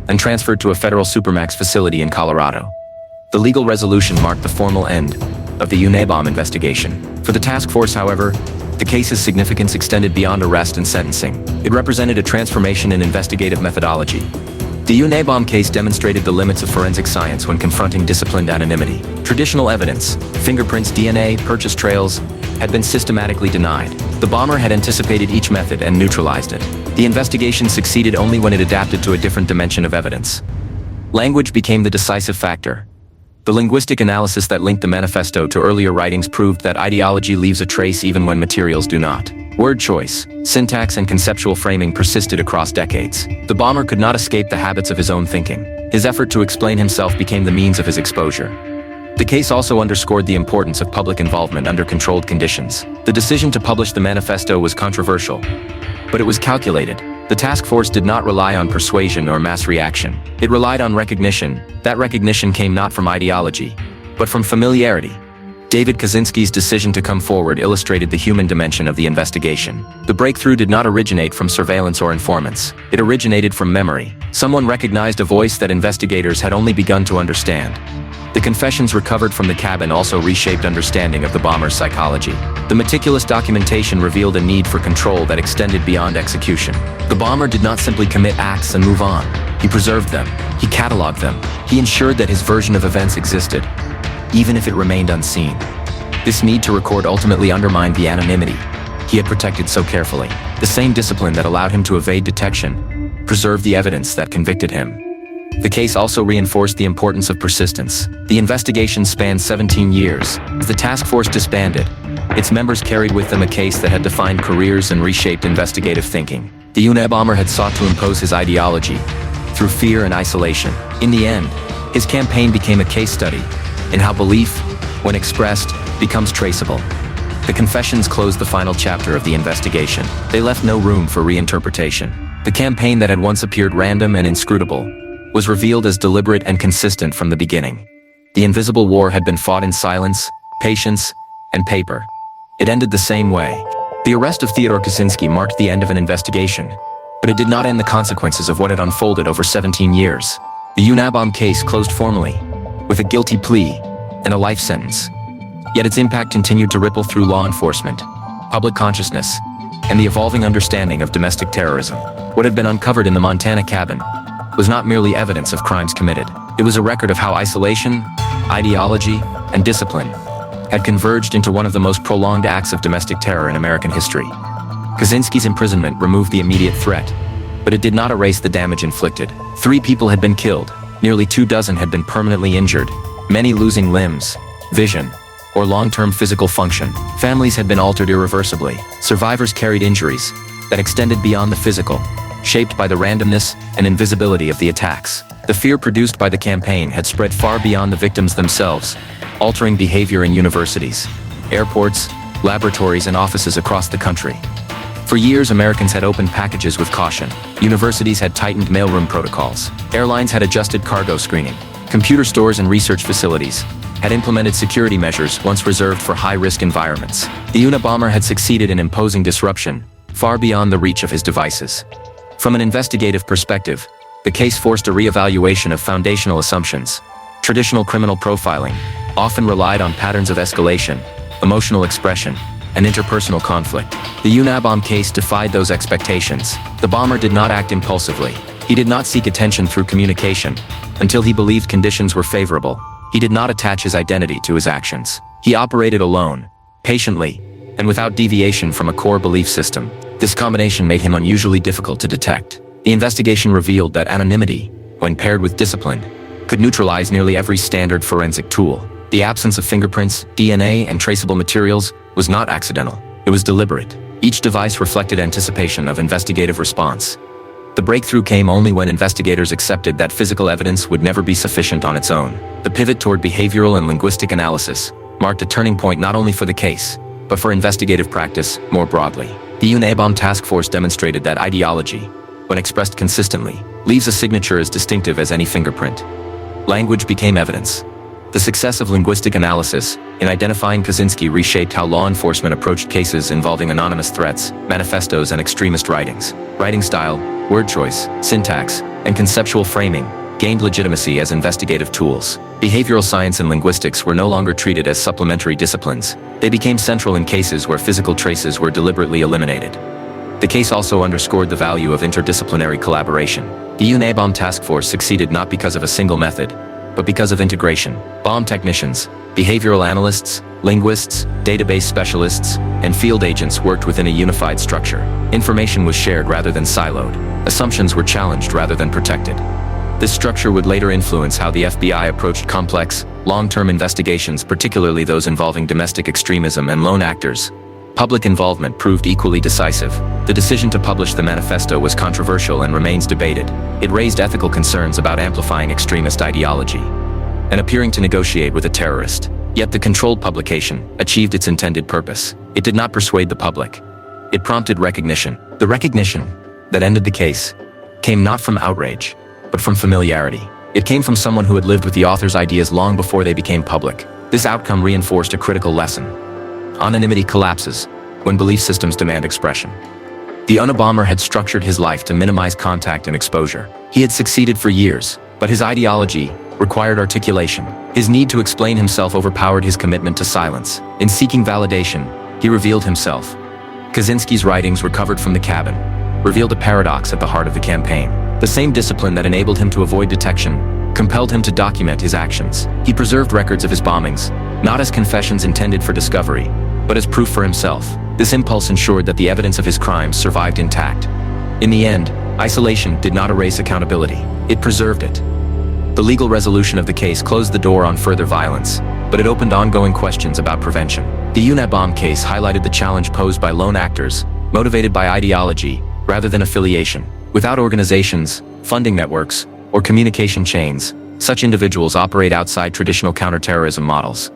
and transferred to a federal supermax facility in Colorado. The legal resolution marked the formal end of the Unabomber investigation. For the task force, however, the case's significance extended beyond arrest and sentencing. It represented a transformation in investigative methodology. The Unabomber case demonstrated the limits of forensic science when confronting disciplined anonymity. Traditional evidence, fingerprints, DNA, purchase trails, had been systematically denied. The bomber had anticipated each method and neutralized it. The investigation succeeded only when it adapted to a different dimension of evidence. Language became the decisive factor. The linguistic analysis that linked the manifesto to earlier writings proved that ideology leaves a trace even when materials do not. Word choice, syntax, and conceptual framing persisted across decades. The bomber could not escape the habits of his own thinking. His effort to explain himself became the means of his exposure. The case also underscored the importance of public involvement under controlled conditions. The decision to publish the manifesto was controversial, but it was calculated. The task force did not rely on persuasion or mass reaction. It relied on recognition. That recognition came not from ideology, but from familiarity. David Kaczynski's decision to come forward illustrated the human dimension of the investigation. The breakthrough did not originate from surveillance or informants. It originated from memory. Someone recognized a voice that investigators had only begun to understand. The confessions recovered from the cabin also reshaped understanding of the bomber's psychology. The meticulous documentation revealed a need for control that extended beyond execution. The bomber did not simply commit acts and move on. He preserved them. He cataloged them. He ensured that his version of events existed, even if it remained unseen. This need to record ultimately undermined the anonymity he had protected so carefully. The same discipline that allowed him to evade detection preserved the evidence that convicted him. The case also reinforced the importance of persistence. The investigation spanned 17 years. As the task force disbanded, its members carried with them a case that had defined careers and reshaped investigative thinking. The Unabomber had sought to impose his ideology through fear and isolation. In the end, his campaign became a case study in how belief, when expressed, becomes traceable. The confessions closed the final chapter of the investigation. They left no room for reinterpretation. The campaign that had once appeared random and inscrutable was revealed as deliberate and consistent from the beginning. The invisible war had been fought in silence, patience, and paper. It ended the same way. The arrest of Theodore Kaczynski marked the end of an investigation, but it did not end the consequences of what had unfolded over 17 years. The Unabomber case closed formally, with a guilty plea and a life sentence. Yet its impact continued to ripple through law enforcement, public consciousness, and the evolving understanding of domestic terrorism. What had been uncovered in the Montana cabin was not merely evidence of crimes committed. It was a record of how isolation, ideology, and discipline had converged into one of the most prolonged acts of domestic terror in American history. Kaczynski's imprisonment removed the immediate threat, but it did not erase the damage inflicted. 3 people had been killed, nearly 24 had been permanently injured, many losing limbs, vision, or long-term physical function. Families had been altered irreversibly. Survivors carried injuries that extended beyond the physical, shaped by the randomness and invisibility of the attacks. The fear produced by the campaign had spread far beyond the victims themselves, altering behavior in universities, airports, laboratories, and offices across the country. For years, Americans had opened packages with caution. Universities had tightened mailroom protocols. Airlines had adjusted cargo screening. Computer stores and research facilities had implemented security measures once reserved for high-risk environments. The Unabomber had succeeded in imposing disruption far beyond the reach of his devices. From an investigative perspective, the case forced a re-evaluation of foundational assumptions. Traditional criminal profiling often relied on patterns of escalation, emotional expression, and interpersonal conflict. The Unabomber case defied those expectations. The bomber did not act impulsively. He did not seek attention through communication until he believed conditions were favorable. He did not attach his identity to his actions. He operated alone, patiently, and without deviation from a core belief system. This combination made him unusually difficult to detect. The investigation revealed that anonymity, when paired with discipline, could neutralize nearly every standard forensic tool. The absence of fingerprints, DNA, and traceable materials was not accidental. It was deliberate. Each device reflected anticipation of investigative response. The breakthrough came only when investigators accepted that physical evidence would never be sufficient on its own. The pivot toward behavioral and linguistic analysis marked a turning point not only for the case, but for investigative practice more broadly. The Unabomber task force demonstrated that ideology, when expressed consistently, leaves a signature as distinctive as any fingerprint. Language became evidence. The success of linguistic analysis in identifying Kaczynski reshaped how law enforcement approached cases involving anonymous threats, manifestos, and extremist writings. Writing style, word choice, syntax, and conceptual framing gained legitimacy as investigative tools. Behavioral science and linguistics were no longer treated as supplementary disciplines. They became central in cases where physical traces were deliberately eliminated. The case also underscored the value of interdisciplinary collaboration. The Unabomber task force succeeded not because of a single method, but because of integration. Bomb technicians, behavioral analysts, linguists, database specialists, and field agents worked within a unified structure. Information was shared rather than siloed. Assumptions were challenged rather than protected. This structure would later influence how the FBI approached complex, long-term investigations, particularly those involving domestic extremism and lone actors. Public involvement proved equally decisive. The decision to publish the manifesto was controversial and remains debated. It raised ethical concerns about amplifying extremist ideology and appearing to negotiate with a terrorist. Yet the controlled publication achieved its intended purpose. It did not persuade the public. It prompted recognition. The that ended the case came not from outrage, but from familiarity. It came from someone who had lived with the author's ideas long before they became public. This outcome reinforced a critical lesson. Anonymity collapses when belief systems demand expression. The Unabomber had structured his life to minimize contact and exposure. He had succeeded for years, but his ideology required articulation. His need to explain himself overpowered his commitment to silence. In seeking validation, he revealed himself. Kaczynski's writings, recovered from the cabin, revealed a paradox at the heart of the campaign. The same discipline that enabled him to avoid detection compelled him to document his actions. He preserved records of his bombings, not as confessions intended for discovery, but as proof for himself. This impulse ensured that the evidence of his crimes survived intact. In the end, isolation did not erase accountability. It preserved it. The legal resolution of the case closed the door on further violence, but it opened ongoing questions about prevention. The Unabomber case highlighted the challenge posed by lone actors, motivated by ideology rather than affiliation. Without organizations, funding networks, or communication chains, such individuals operate outside traditional counterterrorism models.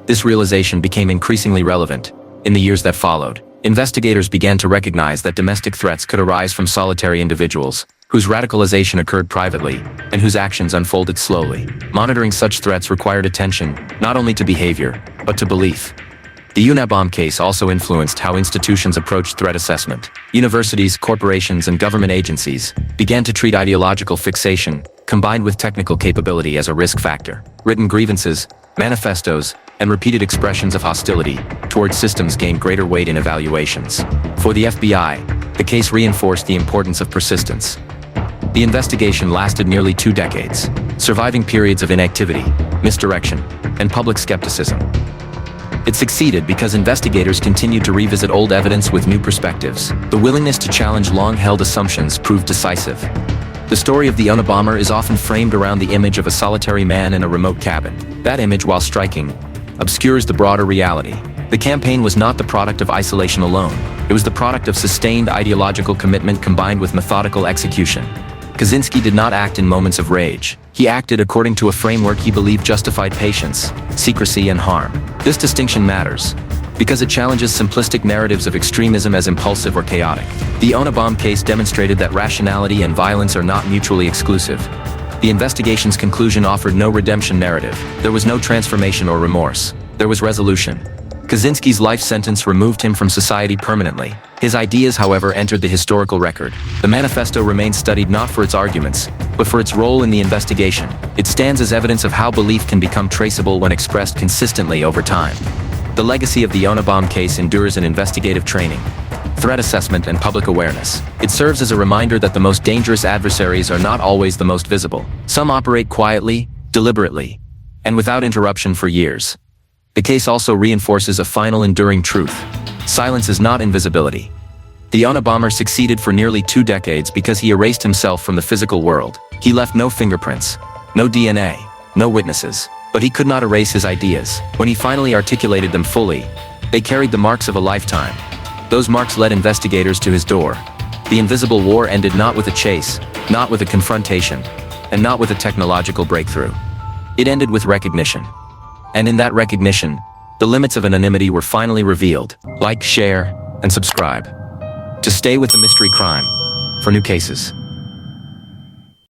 This realization became increasingly relevant in the years that followed. Investigators began to recognize that domestic threats could arise from solitary individuals, whose radicalization occurred privately, and whose actions unfolded slowly. Monitoring such threats required attention, not only to behavior, but to belief. The Unabomber case also influenced how institutions approached threat assessment. Universities, corporations, and government agencies began to treat ideological fixation, combined with technical capability, as a risk factor. Written grievances, manifestos, and repeated expressions of hostility towards systems gained greater weight in evaluations. For the FBI, the case reinforced the importance of persistence. The investigation lasted nearly 2 decades, surviving periods of inactivity, misdirection, and public skepticism. It succeeded because investigators continued to revisit old evidence with new perspectives. The willingness to challenge long-held assumptions proved decisive. The story of the Unabomber is often framed around the image of a solitary man in a remote cabin. That image, while striking, obscures the broader reality. The campaign was not the product of isolation alone. It was the product of sustained ideological commitment combined with methodical execution. Kaczynski did not act in moments of rage. He acted according to a framework he believed justified patience, secrecy, and harm. This distinction matters, because it challenges simplistic narratives of extremism as impulsive or chaotic. The Unabomber case demonstrated that rationality and violence are not mutually exclusive. The investigation's conclusion offered no redemption narrative. There was no transformation or remorse. There was resolution. Kaczynski's life sentence removed him from society permanently. His ideas, however, entered the historical record. The manifesto remains studied not for its arguments, but for its role in the investigation. It stands as evidence of how belief can become traceable when expressed consistently over time. The legacy of the Unabomber case endures in investigative training, threat assessment, and public awareness. It serves as a reminder that the most dangerous adversaries are not always the most visible. Some operate quietly, deliberately, and without interruption for years. The case also reinforces a final enduring truth. Silence is not invisibility. The Unabomber succeeded for nearly 2 decades because he erased himself from the physical world. He left no fingerprints, no DNA, no witnesses. But he could not erase his ideas. When he finally articulated them fully, they carried the marks of a lifetime. Those marks led investigators to his door. The invisible war ended not with a chase, not with a confrontation, and not with a technological breakthrough. It ended with recognition. And in that recognition, the limits of anonymity were finally revealed. Like, share, and subscribe to stay with the mystery crime for new cases.